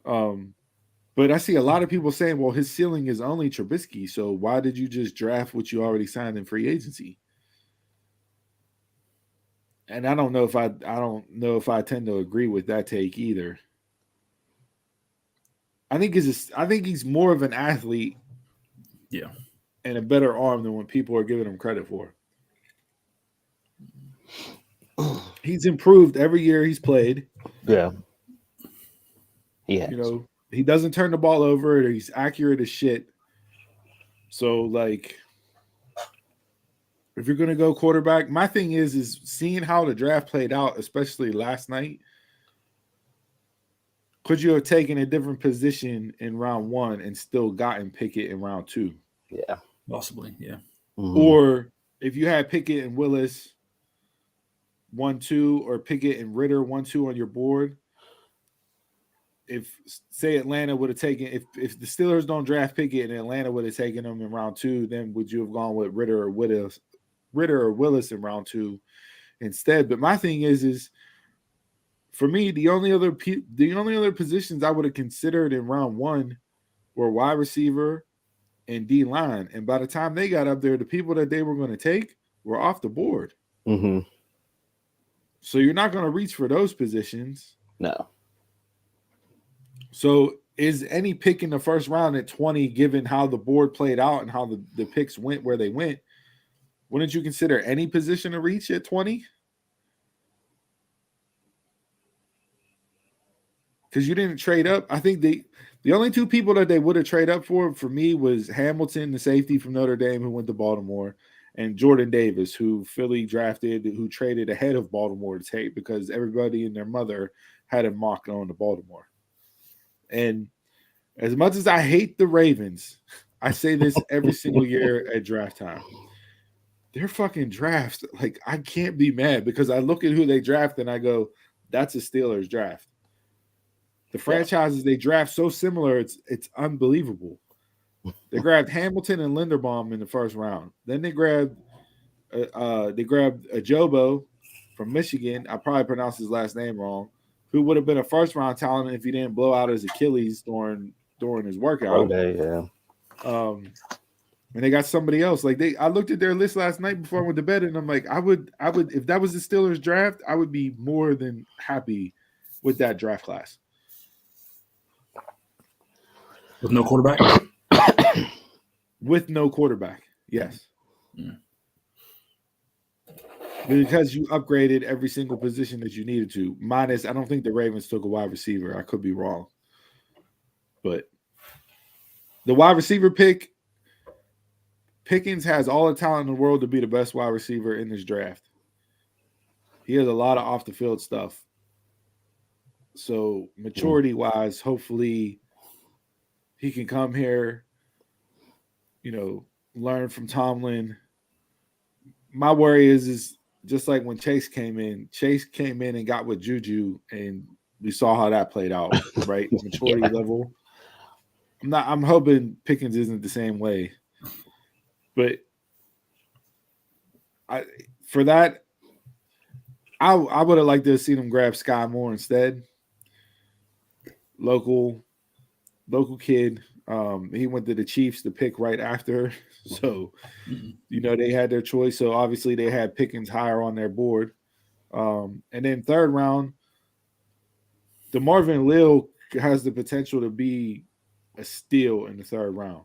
But I see a lot of people saying, well, his ceiling is only Trubisky, so why did you just draft what you already signed in free agency? And I don't know if I tend to agree with that take either. I think he's more of an athlete. Yeah. And a better arm than what people are giving him credit for. He's improved every year he's played. Yeah. Yeah. You know, he doesn't turn the ball over. He's accurate as shit. So, like, if you're going to go quarterback, my thing is seeing how the draft played out, especially last night. Could you have taken a different position in round 1 and still gotten Pickett in round 2? Yeah. Possibly, yeah. Mm-hmm. Or if you had Pickett and Willis 1-2 or Pickett and Ritter 1-2 on your board, if say Atlanta would have taken if the Steelers don't draft Pickett and Atlanta would have taken him in round 2, then would you have gone with Ritter or Willis in round 2 instead? But my thing is for me, the only other positions I would have considered in round 1 were wide receiver and D-line. And by the time they got up there, the people that they were going to take were off the board. Mm-hmm. So you're not going to reach for those positions. No. So is any pick in the first round at 20, given how the board played out and how the picks went where they went, wouldn't you consider any position to reach at 20? Because you didn't trade up. I think the only 2 people that they would have traded up for me was Hamilton, the safety from Notre Dame who went to Baltimore, and Jordan Davis, who Philly drafted, who traded ahead of Baltimore to take because everybody and their mother had him mocked on to Baltimore. And as much as I hate the Ravens, I say this every single year at draft time. Their fucking drafts, like, I can't be mad because I look at who they draft and I go, that's a Steelers draft. The franchises they draft so similar, it's unbelievable. They grabbed Hamilton and Linderbaum in the first round. Then they grabbed Ajobo from Michigan. I probably pronounced his last name wrong. Who would have been a first round talent if he didn't blow out his Achilles during his workout. Okay, yeah. And they got somebody else. Like I looked at their list last night before I went to bed, and I'm like, I would, if that was the Steelers draft, I would be more than happy with that draft class. With no quarterback? With no quarterback, yes. Mm. Because you upgraded every single position that you needed to. Minus, I don't think the Ravens took a wide receiver. I could be wrong. But the wide receiver pick, Pickens has all the talent in the world to be the best wide receiver in this draft. He has a lot of off the field stuff. So maturity wise, hopefully he can come here, learn from Tomlin. My worry is just like when Chase came in and got with Juju, and we saw how that played out, right? Maturity level. I'm hoping Pickens isn't the same way. But I would have liked to have seen him grab Sky Moore instead. Local kid. He went to the Chiefs to pick right after. So, they had their choice. So obviously they had Pickens higher on their board. And then third round, DeMarvin Leal has the potential to be a steal in the third round.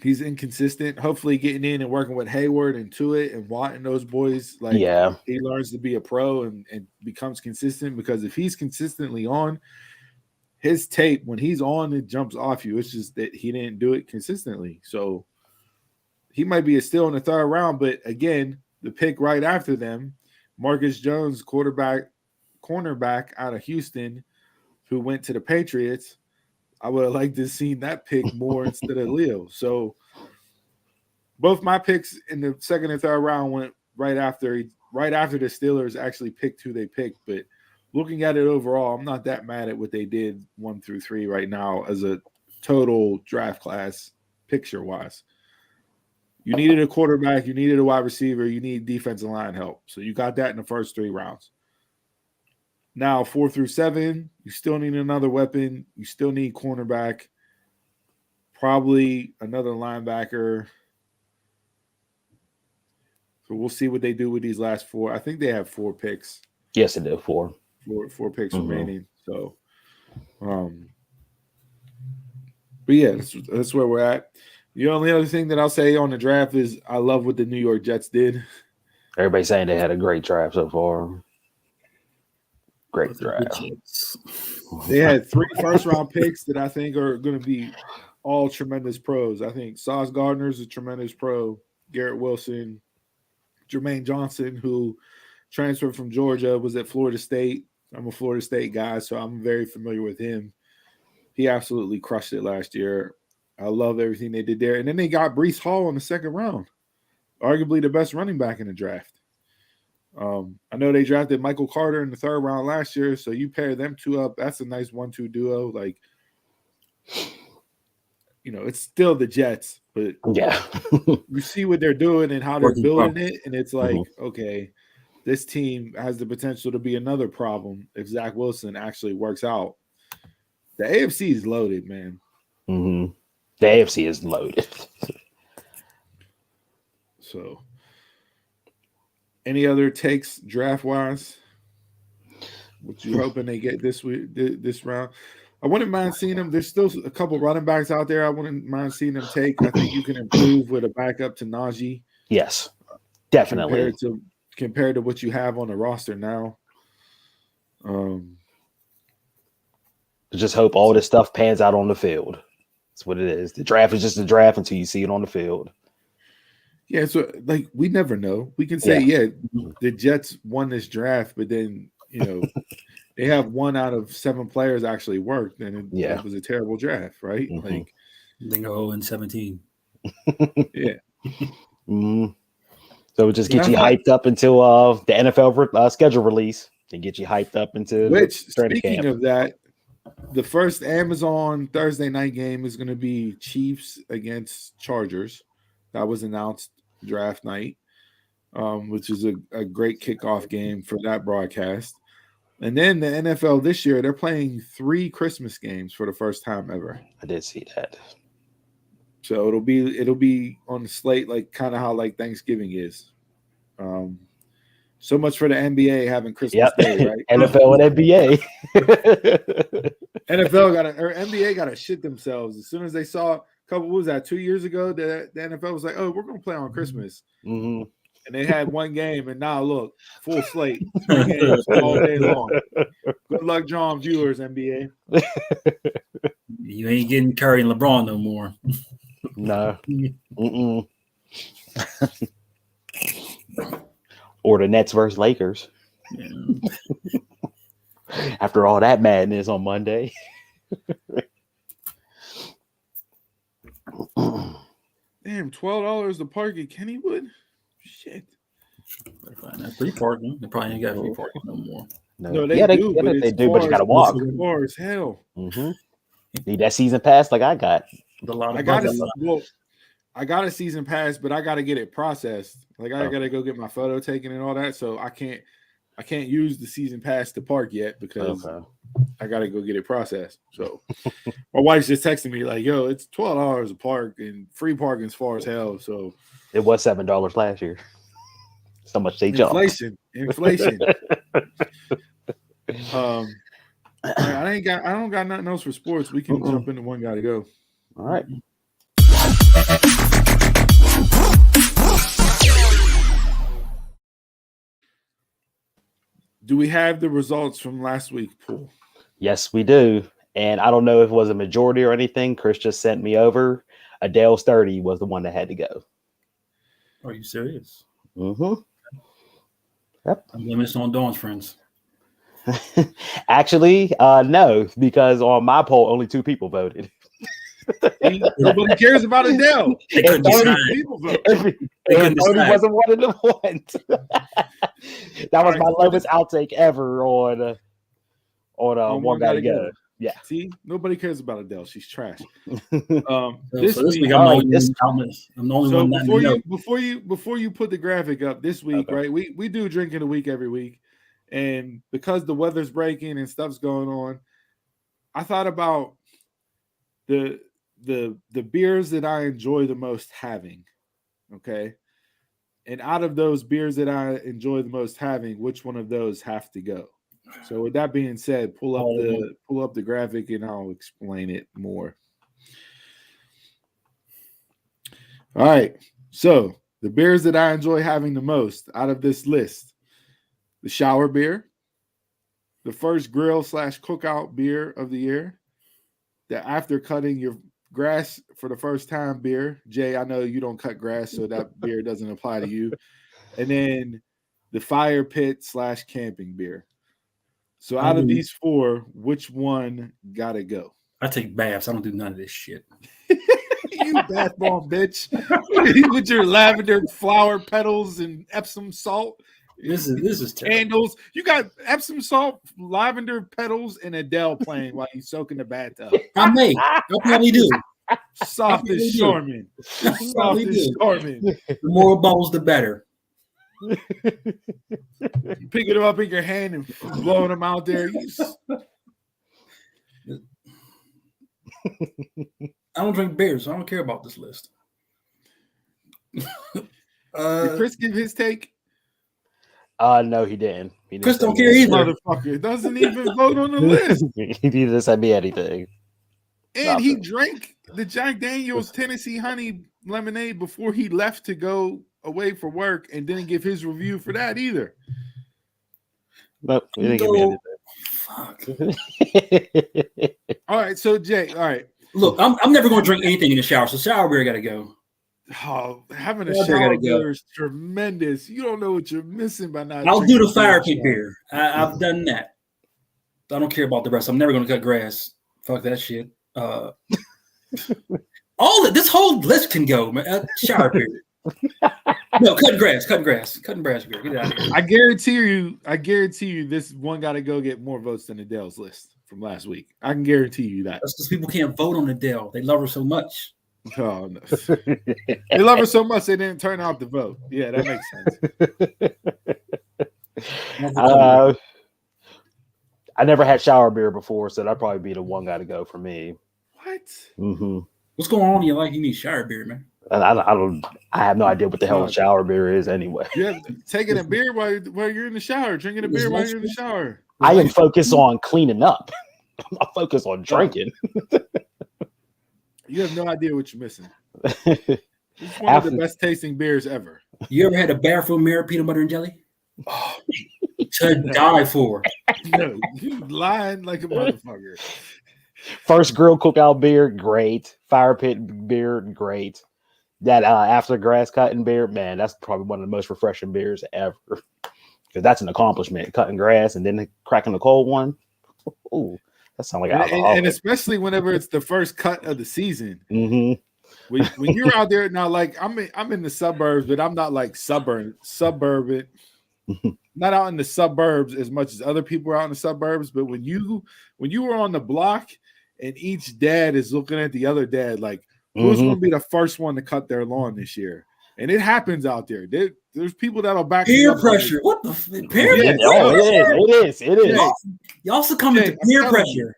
He's inconsistent. Hopefully getting in and working with Hayward and Tuitt and Watt and those boys, he learns to be a pro and becomes consistent, because if he's consistently on, his tape, when he's on, it jumps off you. It's just that he didn't do it consistently. So he might be a steal in the third round, but again, the pick right after them, Marcus Jones, cornerback out of Houston, who went to the Patriots. I would have liked to have seen that pick more instead of Leo. So both my picks in the second and third round went right after the Steelers actually picked who they picked. But looking at it overall, I'm not that mad at what they did 1 through 3 right now as a total draft class picture-wise. You needed a quarterback, you needed a wide receiver, you need defensive line help. So you got that in the first 3 rounds. Now, 4 through 7, you still need another weapon. You still need cornerback, probably another linebacker. So we'll see what they do with these last 4. I think they have 4 picks. Yes, they do. 4 picks remaining. So, but yeah, that's where we're at. The only other thing that I'll say on the draft is I love what the New York Jets did. Everybody's saying they had a great draft so far. Great draft. They had 3 first-round picks that I think are going to be all tremendous pros. I think Sauce Gardner is a tremendous pro. Garrett Wilson, Jermaine Johnson, who transferred from Georgia, was at Florida State. I'm a Florida State guy, so I'm very familiar with him. He absolutely crushed it last year. I love everything they did there. And then they got Breece Hall in the second round, arguably the best running back in the draft. I know they drafted Michael Carter in the third round last year, so you pair them 2 up. That's a nice 1-2 duo. It's still the Jets, but yeah, you see what they're doing and how they're building it, and it's like, okay, this team has the potential to be another problem if Zach Wilson actually works out. The AFC is loaded, man. Mm-hmm. The AFC is loaded. So, any other takes draft-wise? What you hoping they get this round? I wouldn't mind seeing them. There's still a couple running backs out there I wouldn't mind seeing them take. I think you can improve with a backup to Najee. Yes, definitely. Compared to what you have on the roster now. Just hope all this stuff pans out on the field. That's what it is. The draft is just a draft until you see it on the field. Yeah, so we never know. We can say, the Jets won this draft, but then they have 1 out of 7 players actually worked, and it was a terrible draft, right? Mm-hmm. They go 0-17. Yeah. Mm-hmm. So just get you hyped up until the NFL schedule release, and get you hyped up into speaking camp. Of that, the first Amazon Thursday night game is going to be Chiefs against Chargers. That was announced draft night, which is a great kickoff game for that broadcast. And then the NFL this year, they're playing 3 Christmas games for the first time ever. I did see that. So it'll be on the slate like kind of how like Thanksgiving is. So much for the NBA having Christmas Day, right? NFL and NBA. NBA got to shit themselves as soon as they saw what was that 2 years ago that the NFL was like, oh, we're gonna play on Christmas, and they had one game, and now look, full slate, 3 games all day long. Good luck drawing viewers, NBA. You ain't getting Curry and LeBron no more. No. Or the Nets versus Lakers. Yeah. After all that madness on Monday. Damn, $12 to park at Kennywood? Shit. That free parking. They probably ain't got free parking no more. No, they do, but you gotta walk. Far as hell. Need that season pass like I got. I got a season pass, but I got to get it processed. Like I got to go get my photo taken and all that. So I can't use the season pass to park yet because I got to go get it processed. So my wife's just texting me like, "Yo, it's $12 a park and free parking as far as hell." So it was $7 last year. So much they jumped. Inflation. I don't got nothing else for sports. We can jump into one guy to go. All right. Do we have the results from last week's pool? Yes, we do. And I don't know if it was a majority or anything. Chris just sent me over. Adele Sturdy was the one that had to go. Are you serious? Mm-hmm. Yep. I'm gonna miss on Dawn's friends. Actually, no, because on my poll, only 2 people voted. Nobody cares about Adele. They couldn't decide. Tony wasn't one of the ones. That was my lowest outtake ever on One Gotta Go. Yeah. See, nobody cares about Adele. She's trash. This week, I'm the only one. Before you put the graphic up this week, right? We do drink in a week every week, and because the weather's breaking and stuff's going on, I thought about the beers that I enjoy the most having. Okay. And out of those beers that I enjoy the most having, which one of those have to go? So with that being said, pull up the graphic and I'll explain it more. All right. So the beers that I enjoy having the most out of this list: the shower beer, the first grill / cookout beer of the year, the after cutting your grass for the first time beer. Jay, I know you don't cut grass, so that beer doesn't apply to you. And then the fire pit / camping beer. So out of these 4, which one gotta go? I take baths. I don't do none of this shit. You bath bomb bitch. With your lavender flower petals and Epsom salt. This is terrible. Candles. You got Epsom salt, lavender petals, and Adele playing while you soak in the bathtub. I probably do. Soft as Charmin. Soft as Charmin. The more bubbles, the better. You pick it up in your hand and blowing them out there. I don't drink beers, so I don't care about this list. Did Chris give his take? No, he didn't. Chris don't care either. Motherfucker doesn't even vote on the list. He didn't send me anything. And he drank the Jack Daniel's Tennessee Honey Lemonade before he left to go away for work, and didn't give his review for that either. Nope, he didn't give me anything. Fuck. All right, so Jay, all right. Look, I'm never going to drink anything in the shower, so shower beer got to go. Oh, having a shower beer is tremendous. You don't know what you're missing by not. I'll do the fire pit beer. I've done that. I don't care about the rest. I'm never going to cut grass. Fuck that shit. This whole list can go, man. Shower beer. No, cutting grass beer. Get out of here. I guarantee you this one got to go get more votes than Adele's list from last week. I can guarantee you that. That's because people can't vote on Adele. They love her so much. Oh no. They love her so much they didn't turn out the vote. Yeah, that makes sense. I never had shower beer before, so that'd probably be the one got to go for me. What? Mm-hmm. What's going on? You need shower beer, man. I have no idea what the hell a shower beer is anyway. You have taking a beer while you're in the shower, drinking a beer while you're in the shower. I am focused on cleaning up. I'm not focused on drinking. You have no idea what you're missing. It's one of the best tasting beers ever. You ever had a barefoot mirror peanut butter and jelly? Oh, to die for. No, you lying like a motherfucker. First grill cookout beer, great. Fire pit beer, great. That after grass cutting beer, man, that's probably one of the most refreshing beers ever. Because that's an accomplishment. Cutting grass and then cracking the cold one. Ooh, that sounds like and especially whenever it's the first cut of the season. Mm-hmm. When you're out there now, like I'm in the suburbs, but I'm not like suburban, not out in the suburbs as much as other people are out in the suburbs. But when you were on the block and each dad is looking at the other dad, like who's going to be the first one to cut their lawn this year? And it happens out there. There's people that'll back peer pressure. What the peer? It is. Y'all succumb to peer pressure.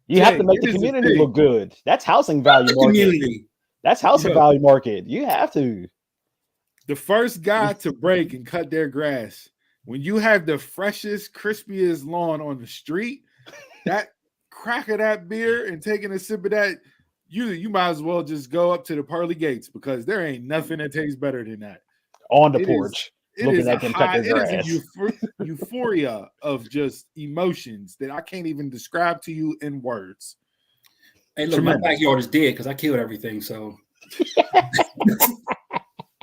You have to make the community look good. That's housing value market. Community. That's housing value market. You have to. The first guy to break and cut their grass, when you have the freshest, crispiest lawn on the street, that crack of that beer and taking a sip of that, you might as well just go up to the pearly gates because there ain't nothing that tastes better than that. On the porch. It is a euphoria of just emotions that I can't even describe to you in words. Hey, look, my backyard is dead because I killed everything, so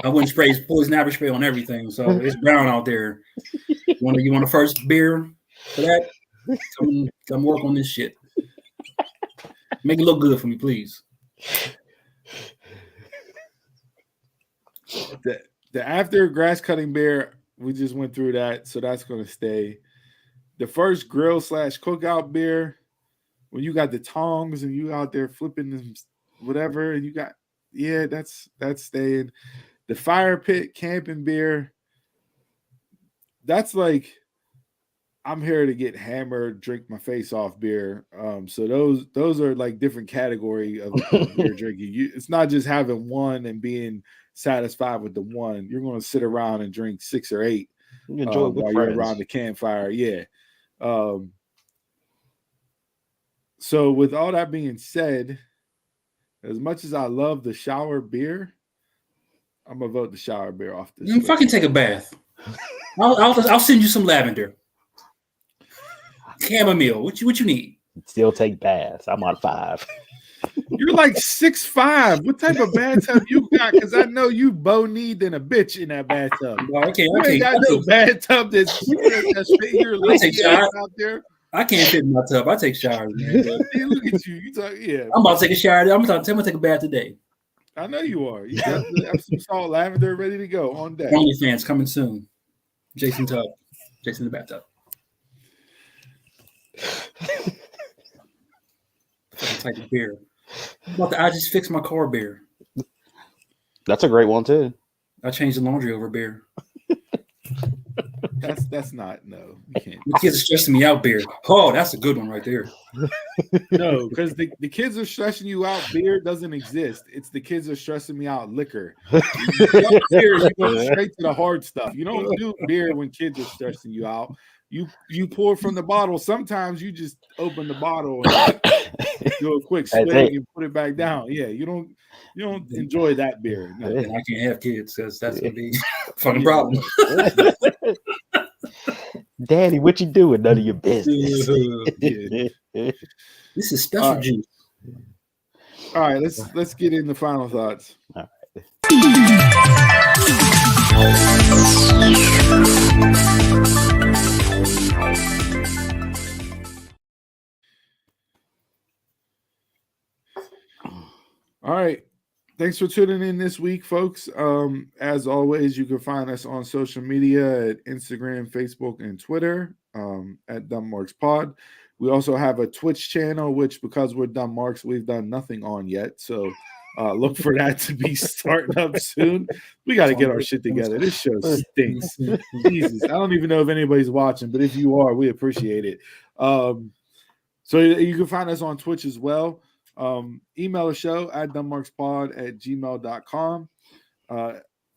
I wouldn't spray poison ivy spray on everything, so it's brown out there. You want the first beer for that? Come work on this shit. Make it look good for me, please. The after grass cutting beer, we just went through that, so that's going to stay. The first grill / cookout beer, when you got the tongs and you out there flipping them, whatever, and you got, that's staying. The fire pit camping beer, that's like, I'm here to get hammered, drink my face off beer. So those are like different category of beer drinking. It's not just having one and being satisfied with the one. You're going to sit around and drink 6 or 8 while you're around the campfire. Yeah. So with all that being said, as much as I love the shower beer, I'm gonna vote the shower beer off this. If I can take a bath, I'll send you some lavender, chamomile. What you need? Still take baths. I'm on 5. You're like 6'5". What type of bathtub you got? Because I know you bo-kneed than a bitch in that bathtub. Well, okay, you ain't got no bathtub that's fit your lady ass out there. I can't fit in my tub. I take showers, man. Yeah, look at you. You talk, yeah. I'm about to take a shower. I'm going to take a bath today. I know you are. You got some salt lavender ready to go on deck. OnlyFans coming soon. Jason Tub. Jason the bathtub. Type of beer. I just fixed my car beer. That's a great one too. I changed the laundry over beer. That's not, no, you can't. The kids are stressing me out beer. Oh, that's a good one right there. No, because the kids are stressing you out. Beer doesn't exist. It's the kids are stressing me out. Liquor. Beer, you go straight to the hard stuff. You don't do beer when kids are stressing you out. You pour from the bottle. Sometimes you just open the bottle and do a quick swig and put it back down. Yeah, you don't enjoy that beer. No. And I can't have kids because that's gonna be a fucking problem. Daddy, what you doing? None of your business. This is special juice. All right, let's get into final thoughts. All right. All right. Thanks for tuning in this week, folks. As always, you can find us on social media at Instagram, Facebook, and Twitter at DumbMarksPod. We also have a Twitch channel, which because we're Dumb Marks, we've done nothing on yet. So look for that to be starting up soon. We got to get our shit together. This show stinks. Jesus, I don't even know if anybody's watching, but if you are, we appreciate it. So you can find us on Twitch as well. Email the show at dumbmarkspod@gmail.com.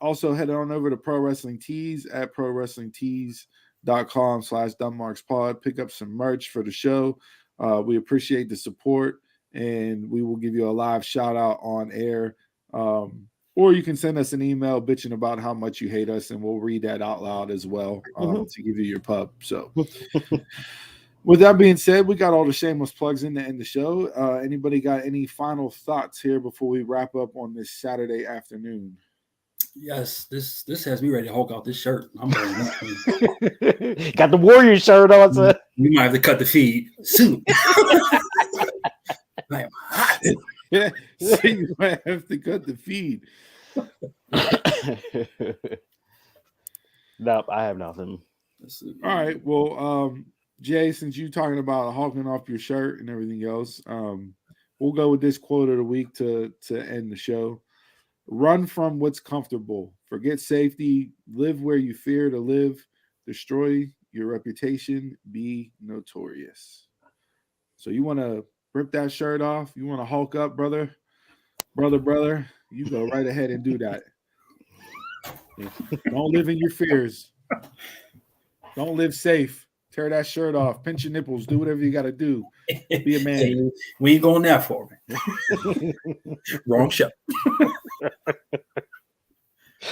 Also head on over to Pro Wrestling Tees at prowrestlingtees.com/dumbmarkspod. Pick up some merch for the show. We appreciate the support, and we will give you a live shout out on air. Or you can send us an email bitching about how much you hate us, and we'll read that out loud as well to give you your pub. So with that being said, we got all the shameless plugs in to end the show. Anybody got any final thoughts here before we wrap up on this Saturday afternoon? Yes, this has me ready to Hulk out this shirt. I'm ready. Got the Warrior shirt on, son. We might have to cut the feed soon. I am hot. Yeah, so you might have to cut the feed. Nope, I have nothing. All right. Well, Jay, since you're talking about hawking off your shirt and everything else, we'll go with this quote of the week to end the show. Run from what's comfortable. Forget safety. Live where you fear to live. Destroy your reputation. Be notorious. So you want to rip that shirt off? You want to hulk up, brother? Brother, you go right ahead and do that. Don't live in your fears. Don't live safe. Tear that shirt off. Pinch your nipples. Do whatever you got to do. Be a man. Hey, we ain't going that far, man. Wrong show.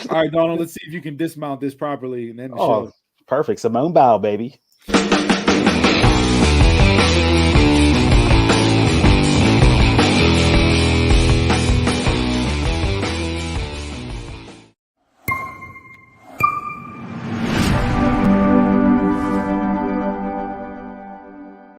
All right, Donald, let's see if you can dismount this properly and end the show. Perfect. Simone Bow, baby.